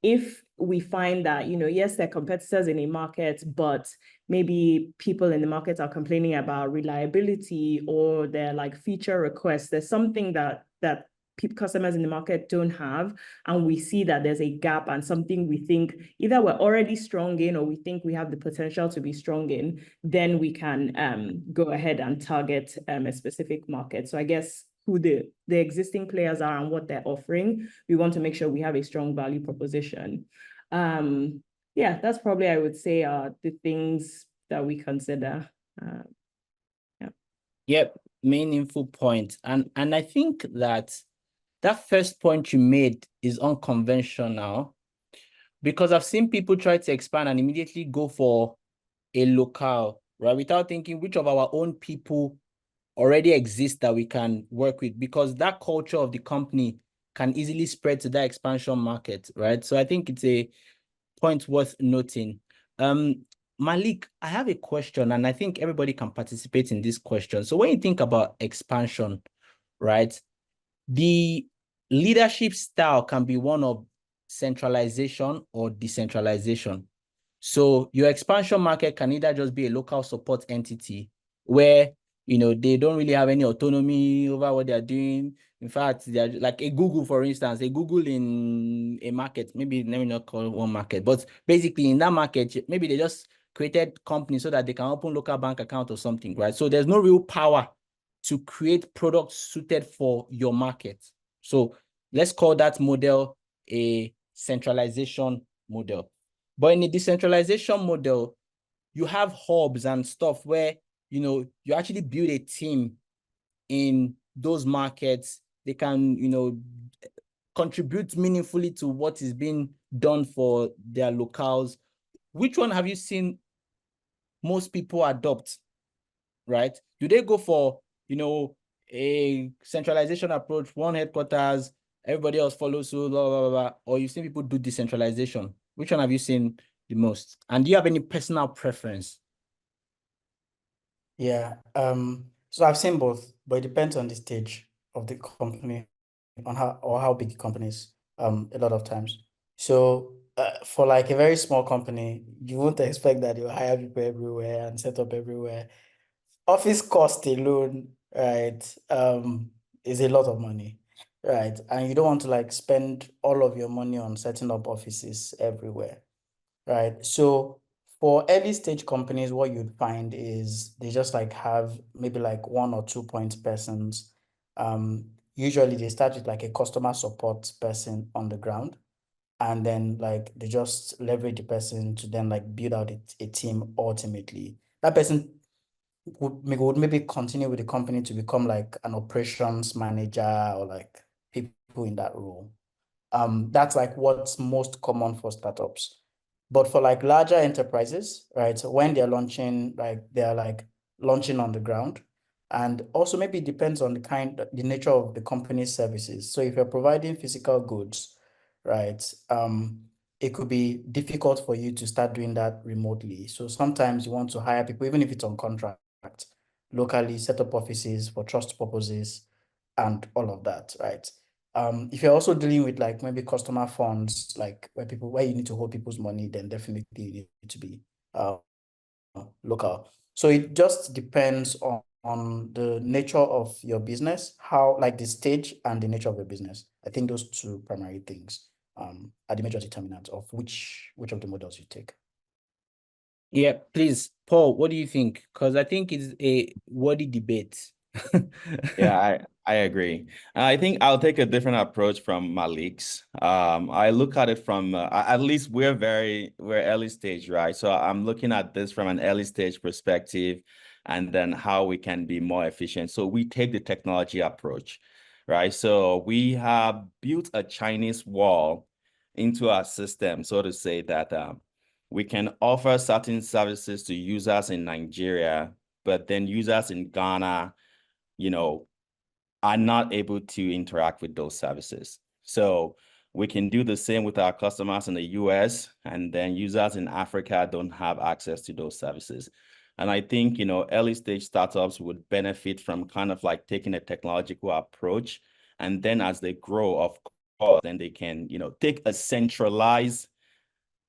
if we find that, yes, there are competitors in a market, but maybe people in the market are complaining about reliability or their like feature requests, there's something that customers in the market don't have, and we see that there's a gap and something we think either we're already strong in or we think we have the potential to be strong in, then we can go ahead and target a specific market. So I guess who the existing players are and what they're offering, we want to make sure we have a strong value proposition. Yeah, that's probably, I would say, the things that we consider. Yep, meaningful point. And I think that first point you made is unconventional, because I've seen people try to expand and immediately go for a locale, right? Without thinking which of our own people already exist that we can work with, because that culture of the company can easily spread to that expansion market, right? So I think it's a point worth noting. Mallick, I have a question, and I think everybody can participate in this question. So when you think about expansion, right, the leadership style can be one of centralization or decentralization. So your expansion market can either just be a local support entity where, they don't really have any autonomy over what they're doing. In fact, they're like a Google, for instance, a Google in a market, maybe let me not call it one market, but basically in that market, maybe they just created companies so that they can open local bank account or something, right? So there's no real power to create products suited for your market. So let's call that model a centralization model. But in a decentralization model, you have hubs and stuff where, you actually build a team in those markets. They can, contribute meaningfully to what is being done for their locales. Which one have you seen most people adopt, right? Do they go for, a centralization approach, one headquarters, everybody else follows suit, blah, blah, blah, blah, or you've seen people do decentralization? Which one have you seen the most? And do you have any personal preference? Yeah. So I've seen both, but it depends on the stage of the company, on how big the company is, a lot of times. So for like a very small company, you won't expect that you'll hire people everywhere and set up everywhere. Office cost alone, right, is a lot of money, right? And you don't want to like spend all of your money on setting up offices everywhere, right? So for early stage companies, what you'd find is they just like have maybe like 1 or 2 point persons. Usually they start with like a customer support person on the ground, and then like they just leverage the person to then like build out a team. Ultimately, that person would maybe continue with the company to become like an operations manager or like people in that role. That's like what's most common for startups. But for like larger enterprises, right, so when they're launching, like they're like launching on the ground. And also maybe it depends on the nature of the company's services. So if you're providing physical goods, right, it could be difficult for you to start doing that remotely. So sometimes you want to hire people, even if it's on contract, locally, set up offices for trust purposes and all of that, right? If you're also dealing with like maybe customer funds, like where you need to hold people's money, then definitely you need to be local. So it just depends on the nature of your business, how like the stage and the nature of your business. I think those two primary things are the major determinants of which of the models you take. Yeah, please, Paul, what do you think? Because I think it's a worthy debate. Yeah, I agree. I think I'll take a different approach from Mallick's. I look at it from at least we're early stage, right? So I'm looking at this from an early stage perspective, and then how we can be more efficient. So we take the technology approach, right? So we have built a Chinese wall into our system, so to say, that we can offer certain services to users in Nigeria, but then users in Ghana, are not able to interact with those services. So we can do the same with our customers in the US, and then users in Africa don't have access to those services. And I think, early stage startups would benefit from kind of like taking a technological approach. And then as they grow, of course, then they can, take a centralized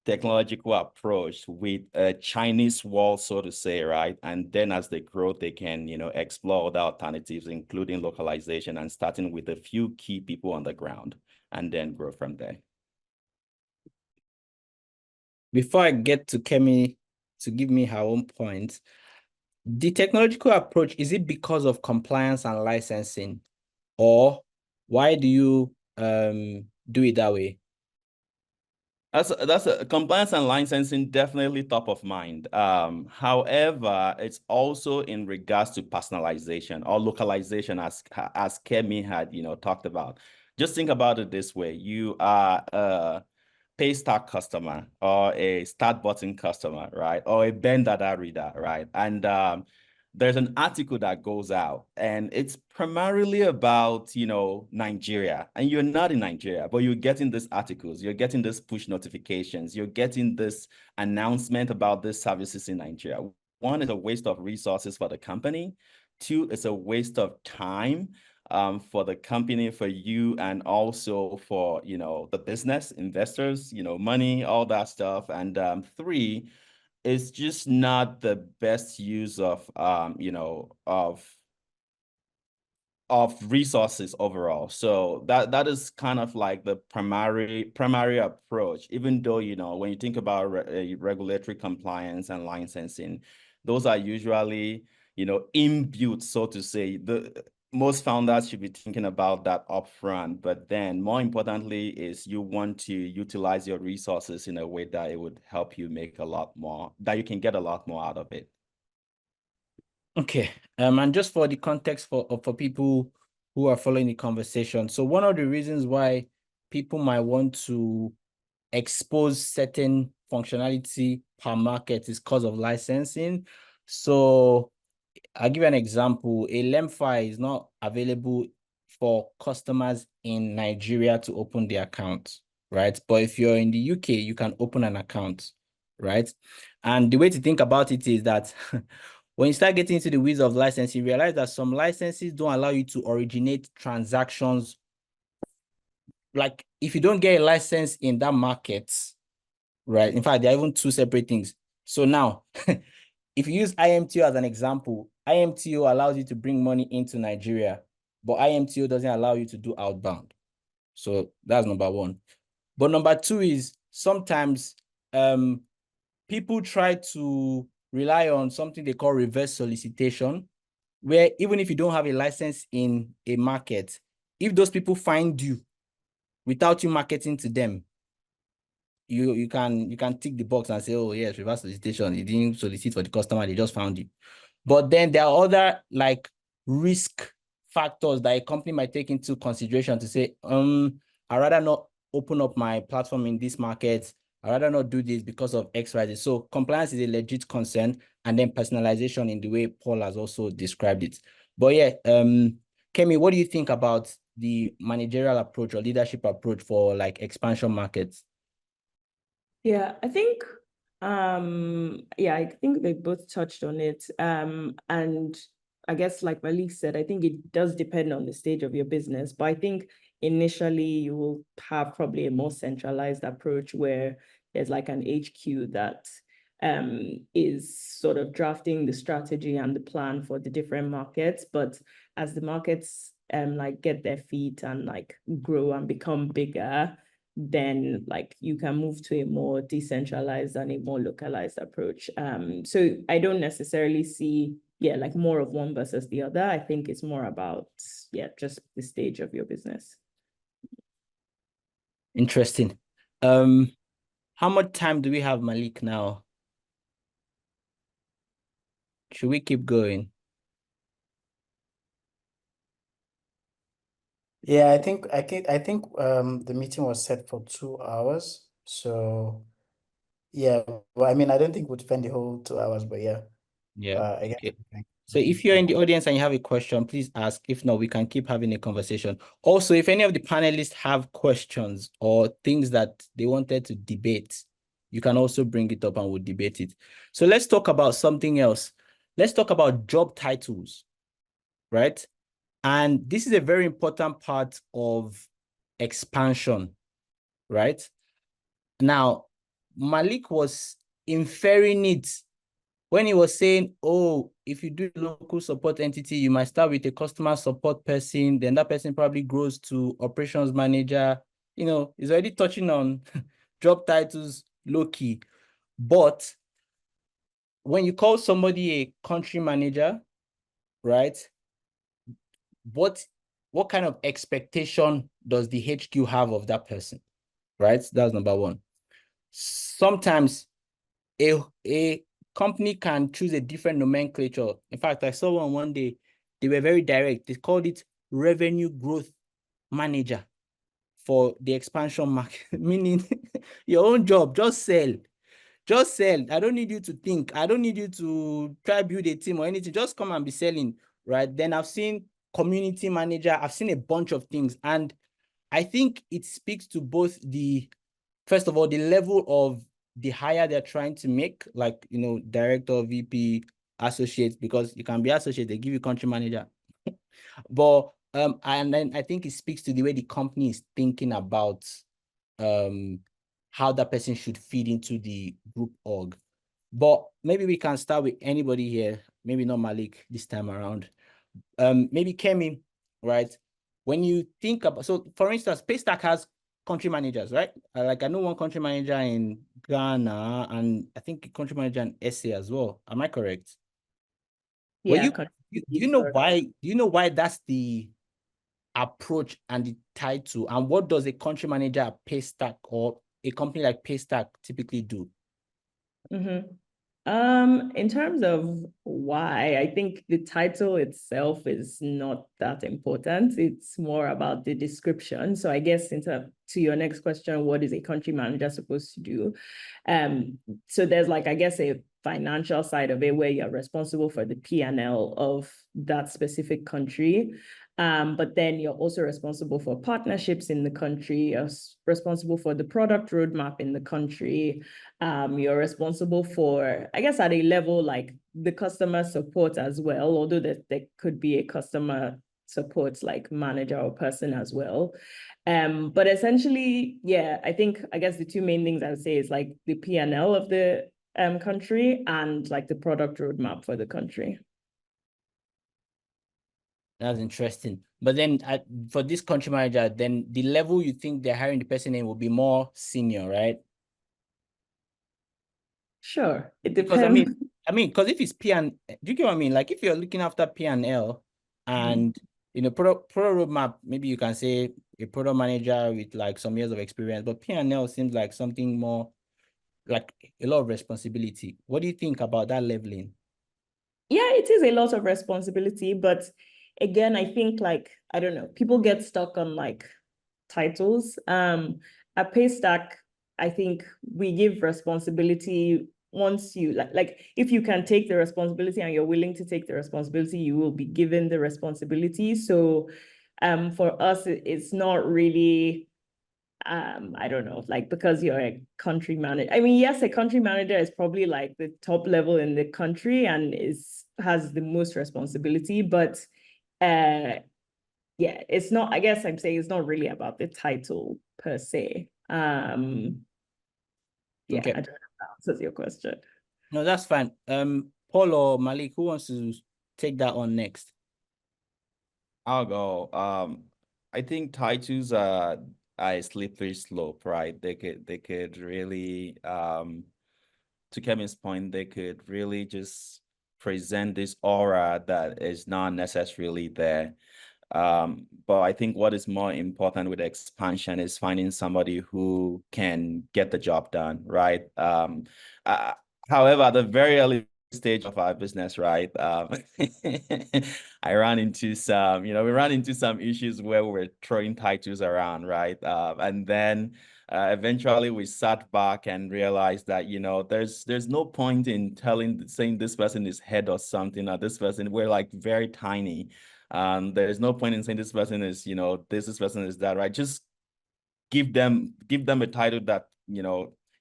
technological approach with a Chinese wall, so to say, right? And then as they grow, they can, explore other alternatives, including localization, and starting with a few key people on the ground, and then grow from there. Before I get to Kemi to give me her own point, the technological approach, is it because of compliance and licensing, or why do you do it that way? That's a compliance and licensing, definitely top of mind. However, it's also in regards to personalization or localization, as Kemi had talked about. Just think about it this way: you are a Paystack customer or a StartButton customer, right? Or a Dada reader, right? And there's an article that goes out, and it's primarily about, Nigeria, and you're not in Nigeria, but you're getting these articles, you're getting this push notifications, you're getting this announcement about these services in Nigeria. One is a waste of resources for the company. Two, it's a waste of time for the company, for you, and also for, the business, investors, money, all that stuff. And three, it's just not the best use of of resources overall. So that is kind of like the primary approach, even though, when you think about regulatory compliance and licensing, those are usually, inbuilt, so to say. Most founders should be thinking about that upfront, but then more importantly is you want to utilize your resources in a way that it would help you make a lot more, that you can get a lot more out of it. Okay, and just for the context for people who are following the conversation, so one of the reasons why people might want to expose certain functionality per market is because of licensing. So I'll give you an example. A LEMFI is not available for customers in Nigeria to open the account, right? But if you're in the UK, you can open an account, right? And the way to think about it is that when you start getting into the weeds of licensing, you realize that some licenses don't allow you to originate transactions. Like if you don't get a license in that market, right? In fact, there are even two separate things. So now, if you use IMTO as an example, IMTO allows you to bring money into Nigeria, but IMTO doesn't allow you to do outbound. So that's number one. But number two is sometimes people try to rely on something they call reverse solicitation, where even if you don't have a license in a market, if those people find you without you marketing to them, you can tick the box and say, oh yes, reverse solicitation. You didn't solicit for the customer, they just found you. But then there are other like risk factors that a company might take into consideration to say, I'd rather not open up my platform in this market. I'd rather not do this because of X, Y, Z. So compliance is a legit concern, and then personalization in the way Paul has also described it. But yeah, Kemi, what do you think about the managerial approach or leadership approach for like expansion markets? Yeah, I think I think they both touched on it. And I guess like Mallick said, I think it does depend on the stage of your business, but I think initially you will have probably a more centralized approach where there's like an HQ that is sort of drafting the strategy and the plan for the different markets. But as the markets like get their feet and like grow and become bigger, then like you can move to a more decentralized and a more localized approach. So I don't necessarily see, like more of one versus the other. I think it's more about, just the stage of your business. Interesting. How much time do we have, Mallick, now? Should we keep going? Yeah, I think the meeting was set for 2 hours. So yeah, well, I mean, I don't think we'd spend the whole 2 hours, but yeah. Yeah. I guess. Okay. So if you're in the audience and you have a question, please ask. If not, we can keep having a conversation. Also, if any of the panelists have questions or things that they wanted to debate, you can also bring it up and we'll debate it. So let's talk about something else. Let's talk about job titles, right? And this is a very important part of expansion, right? Now, Mallick was inferring it when he was saying, oh, if you do local support entity, you might start with a customer support person, then that person probably grows to operations manager. You know, he's already touching on job titles low-key. But when you call somebody a country manager, right, what kind of expectation does the HQ have of that person, right? That's number one. Sometimes a company can choose a different nomenclature. In fact, I saw one day, they were very direct. They called it revenue growth manager for the expansion market, meaning your own job, just sell. Just sell. I don't need you to think. I don't need you to try build a team or anything. Just come and be selling, right? Then I've seen community manager. I've seen a bunch of things. And I think it speaks to both first of all, the level of the hire they're trying to make, like, you know, director, VP, associate, because you can be associate, they give you country manager. But, and then I think it speaks to the way the company is thinking about how that person should feed into the group org. But maybe we can start with anybody here, maybe not Mallick this time around. Maybe Kemi, right? When you think about, so for instance, Paystack has country managers, right? Like I know one country manager in Ghana and I think a country manager in SA as well. Am I correct? Yeah. Well, do you know why? Do you know why that's the approach and the title? And what does a country manager at Paystack or a company like Paystack typically do? In terms of why, I think the title itself is not that important. It's more about the description. So I guess to your next question, what is a country manager supposed to do? So there's like, I guess, a financial side of it where you're responsible for the P&L of that specific country. But then you're also responsible for partnerships in the country, you're responsible for the product roadmap in the country. You're responsible for, I guess, at a level like the customer support as well, although there could be a customer support like manager or person as well. But essentially, I guess the two main things I would say is like the P&L of the country and like the product roadmap for the country. That's interesting. But then for this country manager, then the level you think they're hiring the person in will be more senior, right? Sure, it depends. Because because if it's do you get what I mean? Like if you're looking after P&L and you know, product roadmap, maybe you can say a product manager with like some years of experience, but P&L seems like something more like a lot of responsibility. What do you think about that leveling? Yeah, it is a lot of responsibility, but again, I think like, I don't know, people get stuck on like titles. At Paystack, I think we give responsibility once you like if you can take the responsibility and you're willing to take the responsibility, you will be given the responsibility. So for us, it's not really I don't know, like because you're a country manager. I mean, yes, a country manager is probably like the top level in the country and has the most responsibility, but yeah, it's not, I guess I'm saying it's not really about the title per se. Yeah, Okay. I don't know if that answers your question. No, that's fine. Paul or Mallick, who wants to take that on next? I'll go. I think titles are a slippery slope, right? They could really, to Kevin's point, they could really just present this aura that is not necessarily there. But I think what is more important with expansion is finding somebody who can get the job done, right? However, at the very early stage of our business, right, I ran into some, we ran into some issues where we were throwing titles around, right? And then eventually we sat back and realized that, there's no point in saying this person is head or something, or this person, we're like very tiny. There's no point in saying this person is, this person is that, right? Just give them a title that,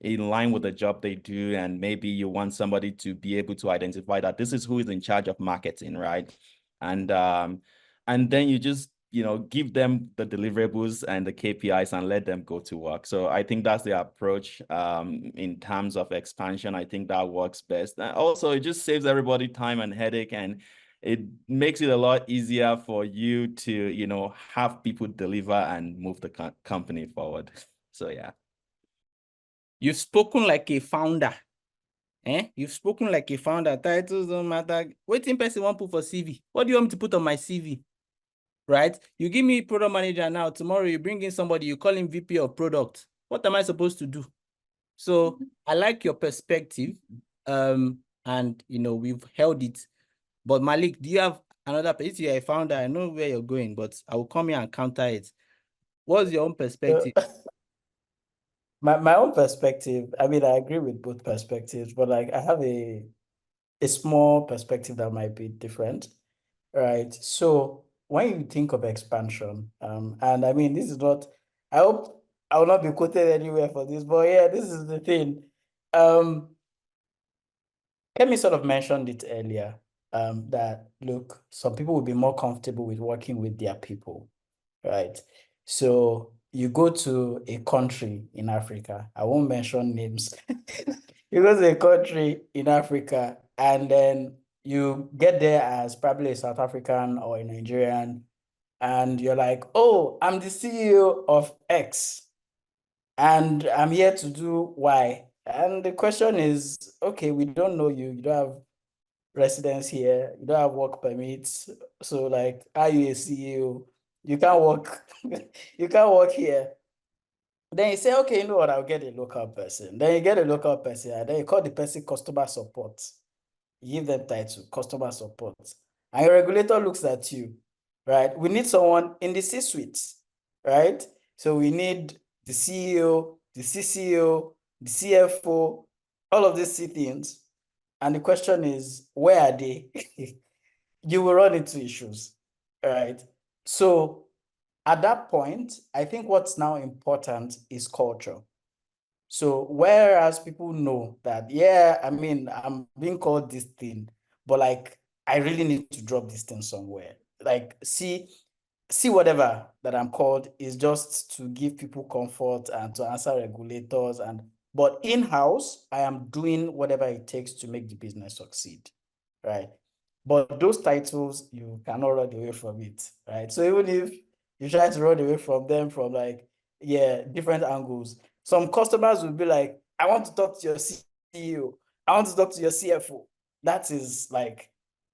in line with the job they do. And maybe you want somebody to be able to identify that this is who is in charge of marketing, right? And then you just, give them the deliverables and the KPIs and let them go to work. So I think that's the approach in terms of expansion. I think that works best. And also, it just saves everybody time and headache, and it makes it a lot easier for you to, have people deliver and move the company forward. So, yeah. You've spoken like a founder. You've spoken like a founder. Titles don't matter. What in person want to put for CV? What do you want me to put on my CV? Right? You give me product manager now. Tomorrow you bring in somebody, you call him VP of product. What am I supposed to do? So I like your perspective. And we've held it. But Mallick, do you have another? If you're a founder, I know where you're going, but I will come here and counter it. What's your own perspective? My own perspective, I mean, I agree with both perspectives, but like I have a small perspective that might be different, right? So when you think of expansion, and I mean, this is not, I hope I will not be quoted anywhere for this, but yeah, this is the thing. Kemi sort of mentioned it earlier, that look, some people will be more comfortable with working with their people, right? So you go to a country in Africa, I won't mention names. You go to a country in Africa, and then you get there as probably a South African or a Nigerian, and you're like, oh, I'm the CEO of X, and I'm here to do Y. And the question is, okay, we don't know you. You don't have residence here. You don't have work permits. So like, are you a CEO? You can't work. You can't work here. Then you say, okay, you know what? I'll get a local person. Then you get a local person, and then you call the person customer support. You give them title, customer support. And your regulator looks at you, right? We need someone in the C-suite, right? So we need the CEO, the CCO, the CFO, all of these things. And the question is, where are they? You will run into issues, right? So at that point, I think what's now important is culture. So whereas people know that, yeah, I mean, I'm being called this thing, but like, I really need to drop this thing somewhere. Like, see whatever that I'm called is just to give people comfort and to answer regulators, but in-house, I am doing whatever it takes to make the business succeed, right? But those titles, you cannot run away from it, right? So even if you try to run away from them from like, yeah, different angles, some customers will be like, I want to talk to your CEO. I want to talk to your CFO. That is like,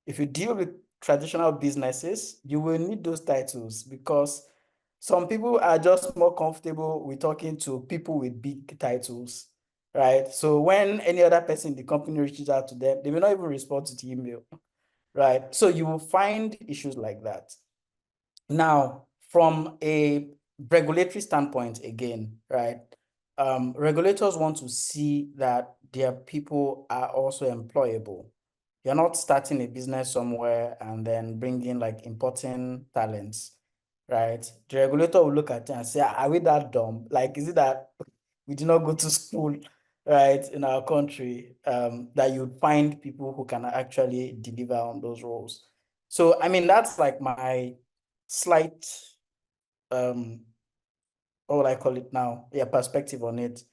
if you deal with traditional businesses, you will need those titles because some people are just more comfortable with talking to people with big titles, right? So when any other person in the company reaches out to them, they may not even respond to the email, right? So you will find issues like that. Now, from a regulatory standpoint, again, right? Regulators want to see that their people are also employable. You're not starting a business somewhere and then bringing like importing talents. right? The regulator will look at it and say, are we that dumb? Like, is it that we did not go to school, right, in our country, that you'd find people who can actually deliver on those roles? So, I mean, that's like my slight, what would I call it now? Yeah, perspective on it,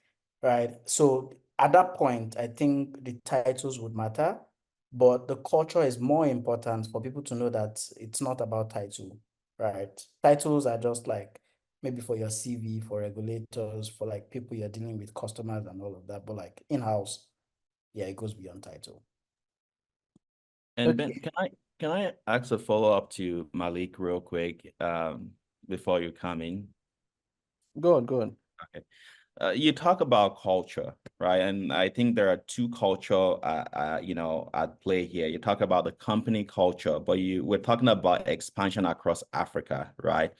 right? So at that point, I think the titles would matter, but the culture is more important for people to know that it's not about title, right? Titles are just like maybe for your CV, for regulators, for like people you're dealing with, customers and all of that. But like in-house, yeah, it goes beyond title. And Ben, Okay. can I ask a follow-up to Mallick real quick before you come in? Go on, go on. Okay. You talk about culture, right? And I think there are two culture, at play here. You talk about the company culture, but we're talking about expansion across Africa, right?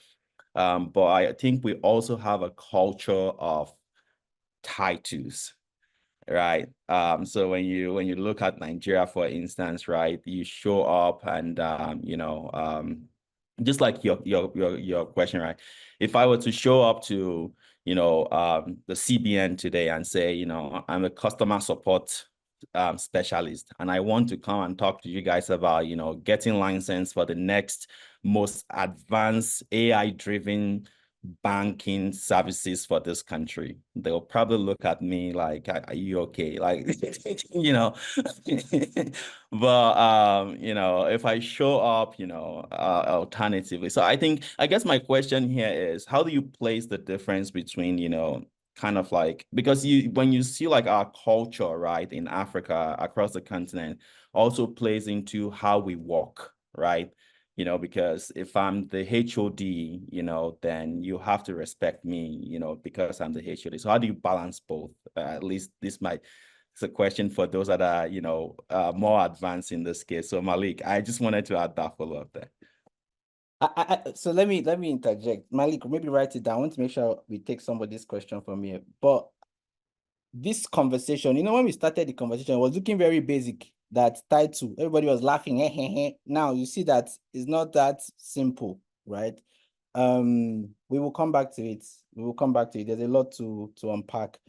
But I think we also have a culture of titles, right? So when you look at Nigeria, for instance, right, you show up and just like your question, right? If I were to show up to the CBN today and say, I'm a customer support specialist, and I want to come and talk to you guys about getting license for the next most advanced AI-driven banking services for this country, they'll probably look at me like, are you okay? Like, but if I show up, alternatively. So I guess my question here is, how do you place the difference between, kind of like, because when you see like our culture, right, in Africa, across the continent, also plays into how we work, right? Because if I'm the HOD, then you have to respect me, because I'm the HOD. So how do you balance both? At least it's a question for those that are, more advanced in this case. So Mallick, I just wanted to add that follow-up there. So let me interject. Mallick, maybe write it down. I want to make sure we take somebody's question from here. But this conversation, when we started the conversation, it was looking very basic. That title, everybody was laughing. Now you see that it's not that simple, right? We will come back to it. There's a lot to unpack,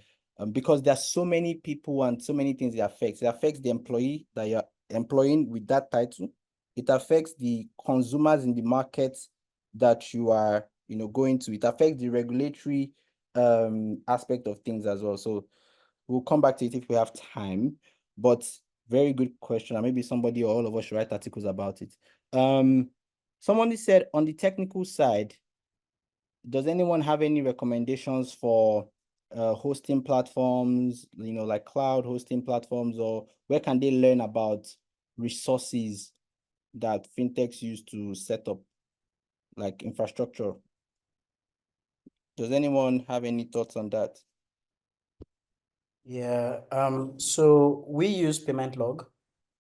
because there's so many people and so many things it affects. It affects the employee that you're employing with that title. It affects the consumers in the market that you are, going to. It affects the regulatory aspect of things as well. So we'll come back to it if we have time. But very good question. And maybe somebody or all of us should write articles about it. Somebody said on the technical side, does anyone have any recommendations for hosting platforms, like cloud hosting platforms, or where can they learn about resources that fintechs use to set up like infrastructure? Does anyone have any thoughts on that? Yeah, so we use payment log.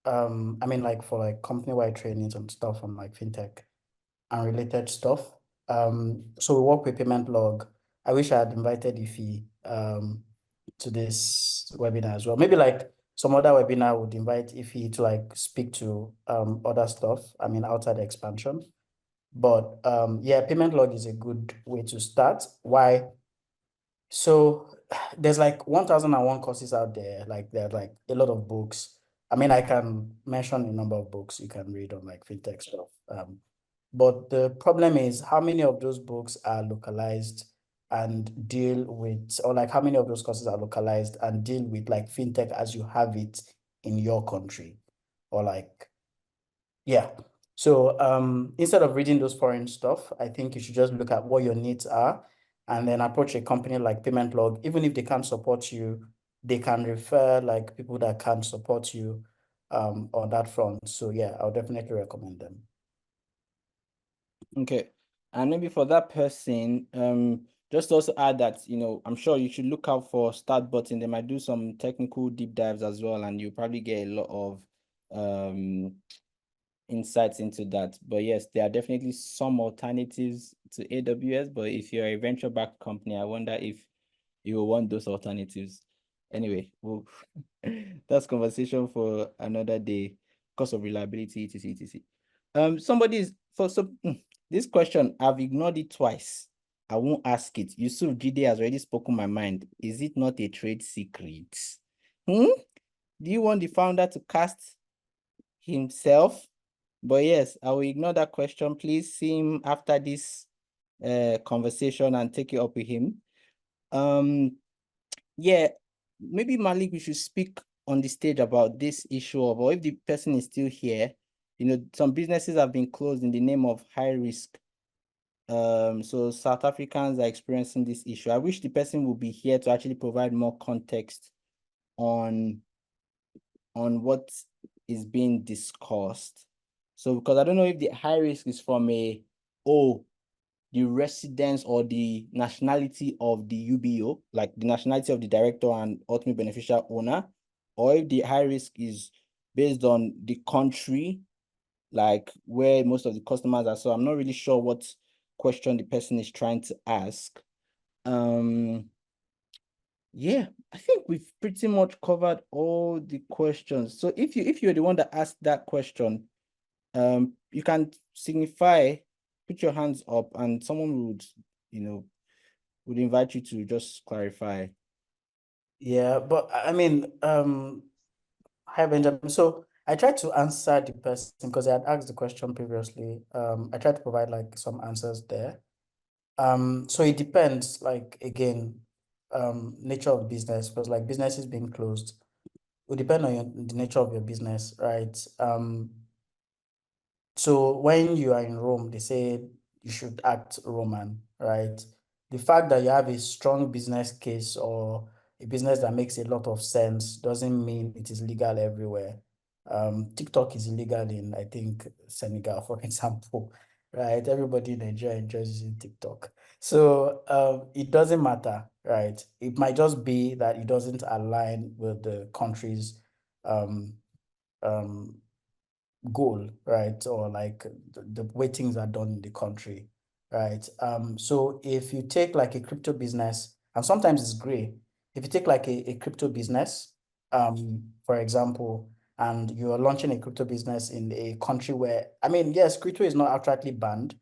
I mean, like for like company-wide trainings and stuff on like fintech and related stuff. So we work with payment log. I wish I had invited Ify to this webinar as well. Maybe like some other webinar would invite Ify to like speak to other stuff. I mean, outside the expansion. But yeah, payment log is a good way to start. Why? So there's like 1001 courses out there. Like there are like a lot of books. I mean, I can mention a number of books you can read on like fintech stuff. But the problem is how many of those books are localized and deal with, or like how many of those courses are localized and deal with like fintech as you have it in your country, or like, yeah. So instead of reading those foreign stuff, I think you should just look at what your needs are and then approach a company like Payment Log. Even if they can't support you, they can refer like people that can support you on that front. So yeah, I'll definitely recommend them. Okay. And maybe for that person, just also add that, I'm sure you should look out for StartButton. They might do some technical deep dives as well, and you probably get a lot of insights into that. But yes, there are definitely some alternatives to AWS, but if you're a venture-backed company, I wonder if you will want those alternatives. Anyway, that's conversation for another day, cost of reliability, etc. This question, I've ignored it twice. I won't ask it. Yusuf Jide has already spoken my mind. Is it not a trade secret? Do you want the founder to cast himself? But yes, I will ignore that question. Please see him after this conversation and take it up with him. Yeah, maybe Mallick, we should speak on the stage about this issue of, or if the person is still here, some businesses have been closed in the name of high risk. So South Africans are experiencing this issue. I wish the person would be here to actually provide more context on what is being discussed. So, because I don't know if the high risk is from the residence or the nationality of the UBO, like the nationality of the director and ultimate beneficial owner, or if the high risk is based on the country, like where most of the customers are. So I'm not really sure what question the person is trying to ask. Yeah, I think we've pretty much covered all the questions. So if you're the one that asked that question, you can signify, put your hands up, and someone would invite you to just clarify. Yeah, but I mean, hi Benjamin. So I tried to answer the person because I had asked the question previously. I tried to provide like some answers there. So it depends, like again, nature of business, because like businesses being closed will depend on the nature of your business, right? So when you are in Rome, they say you should act Roman, right? The fact that you have a strong business case or a business that makes a lot of sense doesn't mean it is legal everywhere. TikTok is illegal in, I think, Senegal, for example, right? Everybody in Nigeria enjoys using TikTok. So it doesn't matter, right? It might just be that it doesn't align with the country's um, um, goal, right? Or like the way things are done in the country, right? So if you take like a crypto business, and sometimes it's gray, if you take like a crypto business, for example, and you are launching a crypto business in a country where, I mean, yes, crypto is not outrightly banned,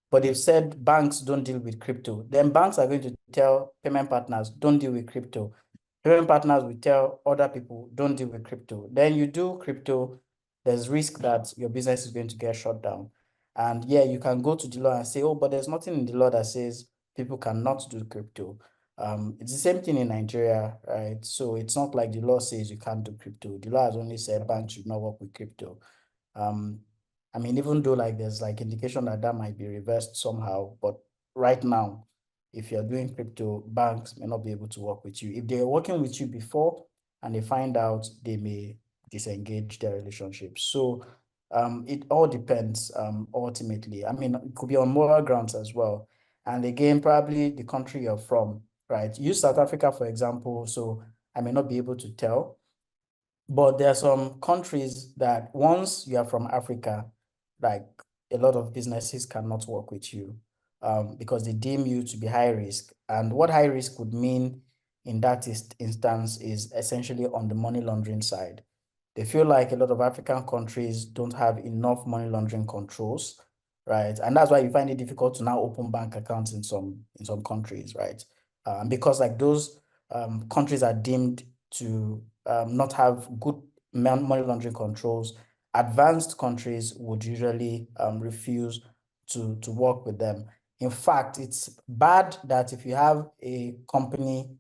but they've said banks don't deal with crypto. Then banks are going to tell payment partners, don't deal with crypto. Payment partners will tell other people, don't deal with crypto. Then you do crypto, there's risk that your business is going to get shut down. And yeah, you can go to the law and say, oh, but there's nothing in the law that says people cannot do crypto. It's the same thing in Nigeria, right? So it's not like the law says you can't do crypto. The law has only said banks should not work with crypto. I mean, even though like there's like indication that that might be reversed somehow, but right now, if you're doing crypto, banks may not be able to work with you. If they're working with you before and they find out, they may disengage their relationship. So it all depends ultimately. I mean, it could be on moral grounds as well. And again, probably the country you're from, right? Use South Africa, for example. So I may not be able to tell, but there are some countries that once you are from Africa, like a lot of businesses cannot work with you because they deem you to be high risk. And what high risk would mean in that instance is essentially on the money laundering side. They feel like a lot of African countries don't have enough money laundering controls, right? And that's why you find it difficult to now open bank accounts in some countries, right? Because like those countries are deemed to not have good money laundering controls, advanced countries would usually refuse to work with them. In fact, it's bad that if you have a company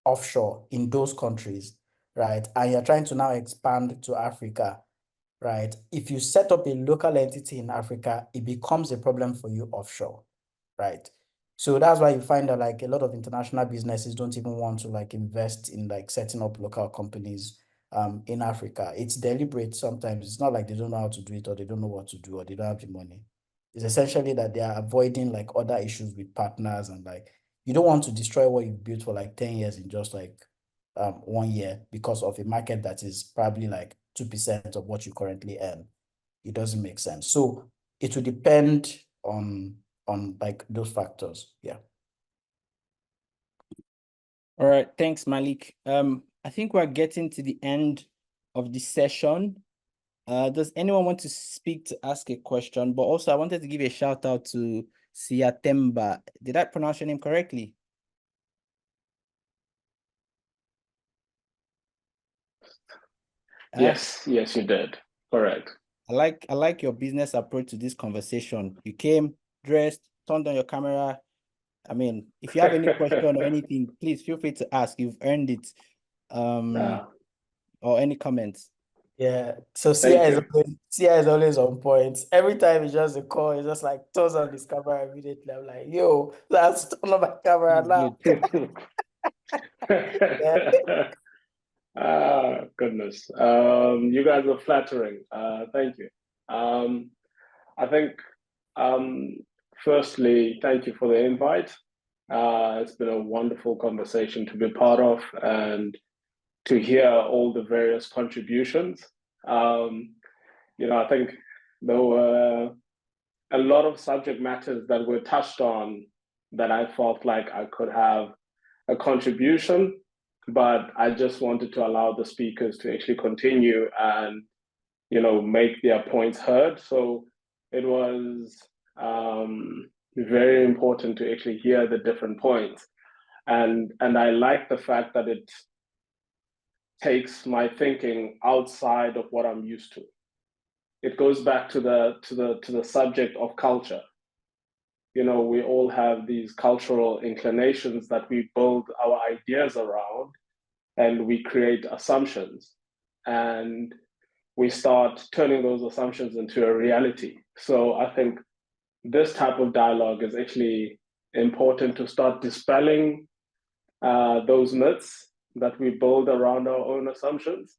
offshore in those countries, right, and you're trying to now expand to Africa, right, if you set up a local entity in Africa, it becomes a problem for you offshore, right? So that's why you find that like a lot of international businesses don't even want to like invest in like setting up local companies in Africa. It's deliberate sometimes. It's not like they don't know how to do it or they don't know what to do or they don't have the money. It's essentially that they are avoiding like other issues with partners and like you don't want to destroy what you've built for like 10 years in just like 1 year because of a market that is probably like 2% of what you currently earn. It doesn't make sense. So it will depend on like those factors. Yeah. All right, thanks, Mallick. I think we're getting to the end of the session. Does anyone want to speak to ask a question? But also, I wanted to give a shout out to Siatemba. Did I pronounce your name correctly? Yes, yes, you did. Correct. I like your business approach to this conversation. You came dressed, turned on your camera. I mean, if you have any question or anything, please feel free to ask. You've earned it. Or any comments. Yeah, so Sia is always on point. Every time it's just a call, it's just like turns on his camera immediately. I'm like, yo, let's turn on my camera now. Ah, goodness. You guys are flattering. Thank you. I think, firstly, thank you for the invite. It's been a wonderful conversation to be part of and to hear all the various contributions. I think there were a lot of subject matters that were touched on that I felt like I could have a contribution, but I just wanted to allow the speakers to actually continue and, make their points heard. So it was very important to actually hear the different points. And I like the fact that it takes my thinking outside of what I'm used to. It goes back to the subject of culture. We all have these cultural inclinations that we build our ideas around, and we create assumptions, and we start turning those assumptions into a reality. So I think this type of dialogue is actually important to start dispelling those myths that we build around our own assumptions.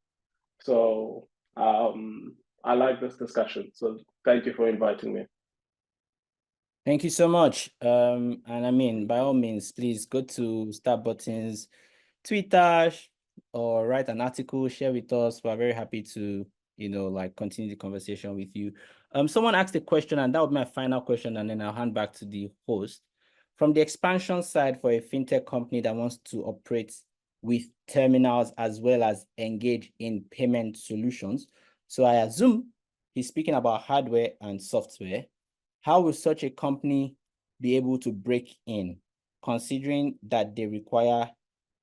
So I like this discussion. So thank you for inviting me. Thank you so much. And I mean, by all means, please go to StartButton's Twitter or write an article, share with us. We're very happy to, continue the conversation with you. Someone asked a question, and that would be my final question, and then I'll hand back to the host. From the expansion side for a fintech company that wants to operate with terminals as well as engage in payment solutions. So I assume he's speaking about hardware and software. How will such a company be able to break in, considering that they require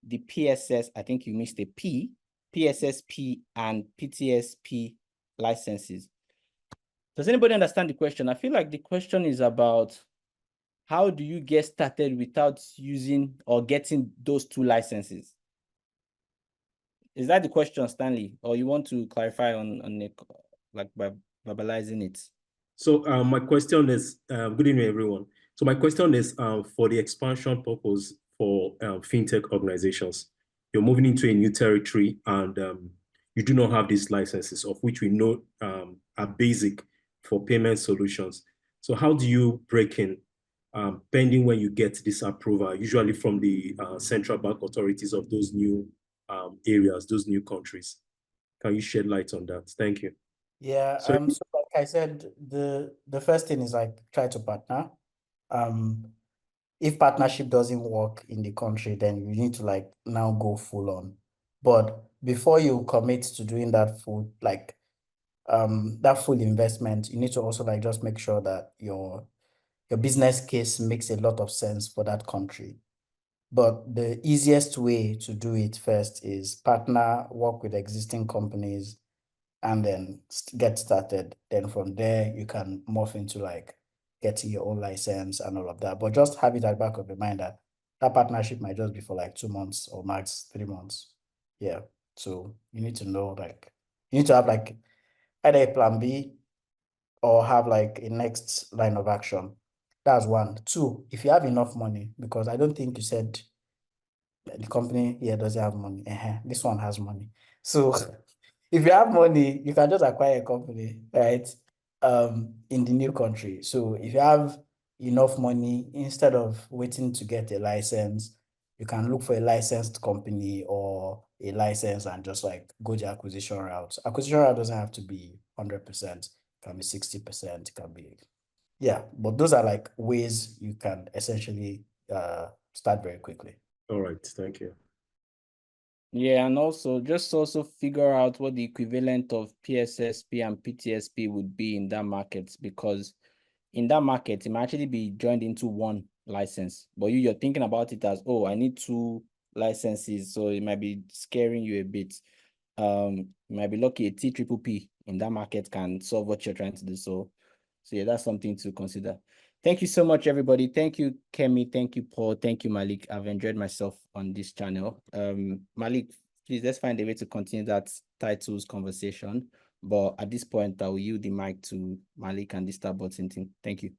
the PSS, I think you missed a P, PSSP and PTSP licenses? Does anybody understand the question? I feel like the question is about how do you get started without using or getting those two licenses? Is that the question, Stanley? Or you want to clarify on it, like by verbalizing it? So my question is, good evening, everyone. So my question is for the expansion purpose for fintech organizations. You're moving into a new territory and you do not have these licenses, of which we know are basic for payment solutions. So how do you break in, pending when you get this approval, usually from the central bank authorities of those new areas, those new countries? Can you shed light on that? Thank you. Yeah, so like I said, the first thing is like try to partner. If partnership doesn't work in the country, then you need to like now go full on. But before you commit to doing that full investment, you need to also like just make sure that your business case makes a lot of sense for that country. But the easiest way to do it first is partner, work with existing companies, and then get started. Then from there, you can morph into like getting your own license and all of that. But just have it at the back of your mind that partnership might just be for like 2 months or max 3 months. Yeah. So you need to know, like, you need to have like either a plan B or have like a next line of action. That's one. Two, if you have enough money, because I don't think you said the company here doesn't have money. This one has money. So if you have money, you can just acquire a company, right? In the new country. So if you have enough money, instead of waiting to get a license, you can look for a licensed company or a license and just like go the acquisition route. Acquisition route doesn't have to be 100%, it can be 60%, it can be, yeah. But those are like ways you can essentially start very quickly. All right, thank you. Yeah, and also just also figure out what the equivalent of PSSP and PTSP would be in that market, because in that market, it might actually be joined into one license, but you're thinking about it as, oh, I need 2 licenses, so it might be scaring you a bit. You might be lucky a TPP in that market can solve what you're trying to do. So yeah, that's something to consider. Thank you so much, everybody. Thank you, Kemi. Thank you, Paul. Thank you, Mallick. I've enjoyed myself on this channel. Mallick, please, let's find a way to continue that titles conversation. But at this point, I will yield the mic to Mallick and the StartButton team. Thank you.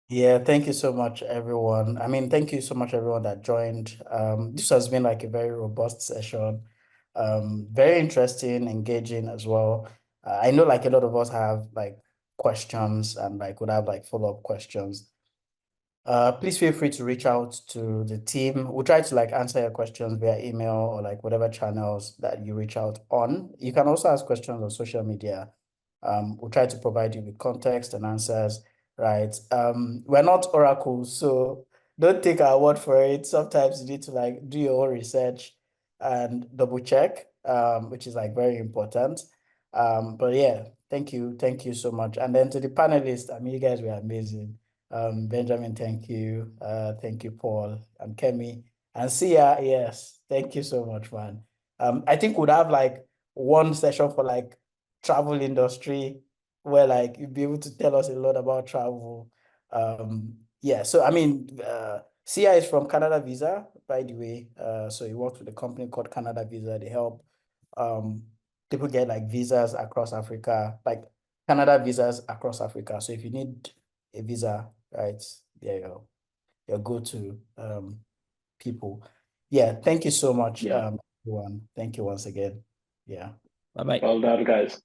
Yeah, thank you so much, everyone. I mean, thank you so much, everyone that joined. This has been like a very robust session. Very interesting, engaging as well. I know like a lot of us have like questions and like would have like follow-up questions. Please feel free to reach out to the team. We'll try to like answer your questions via email or like whatever channels that you reach out on. You can also ask questions on social media. We'll try to provide you with context and answers, right? We're not oracles, so don't take our word for it. Sometimes you need to like do your own research and double check, which is like very important. But yeah, thank you so much. And then to the panelists, I mean, you guys were amazing. Benjamin, thank you. Thank you, Paul and Kemi. And Sia, yes, thank you so much, man. I think we'd have like one session for like travel industry where like you'd be able to tell us a lot about travel. Yeah, so I mean, Sia is from Canada Visa, by the way. So he works with a company called Canada Visa. They help people get like visas across Africa, like Canada visas across Africa. So if you need a visa, right, there your go-to people. Yeah, thank you so much, everyone. Thank you once again. Yeah. Bye-bye. Well done, guys.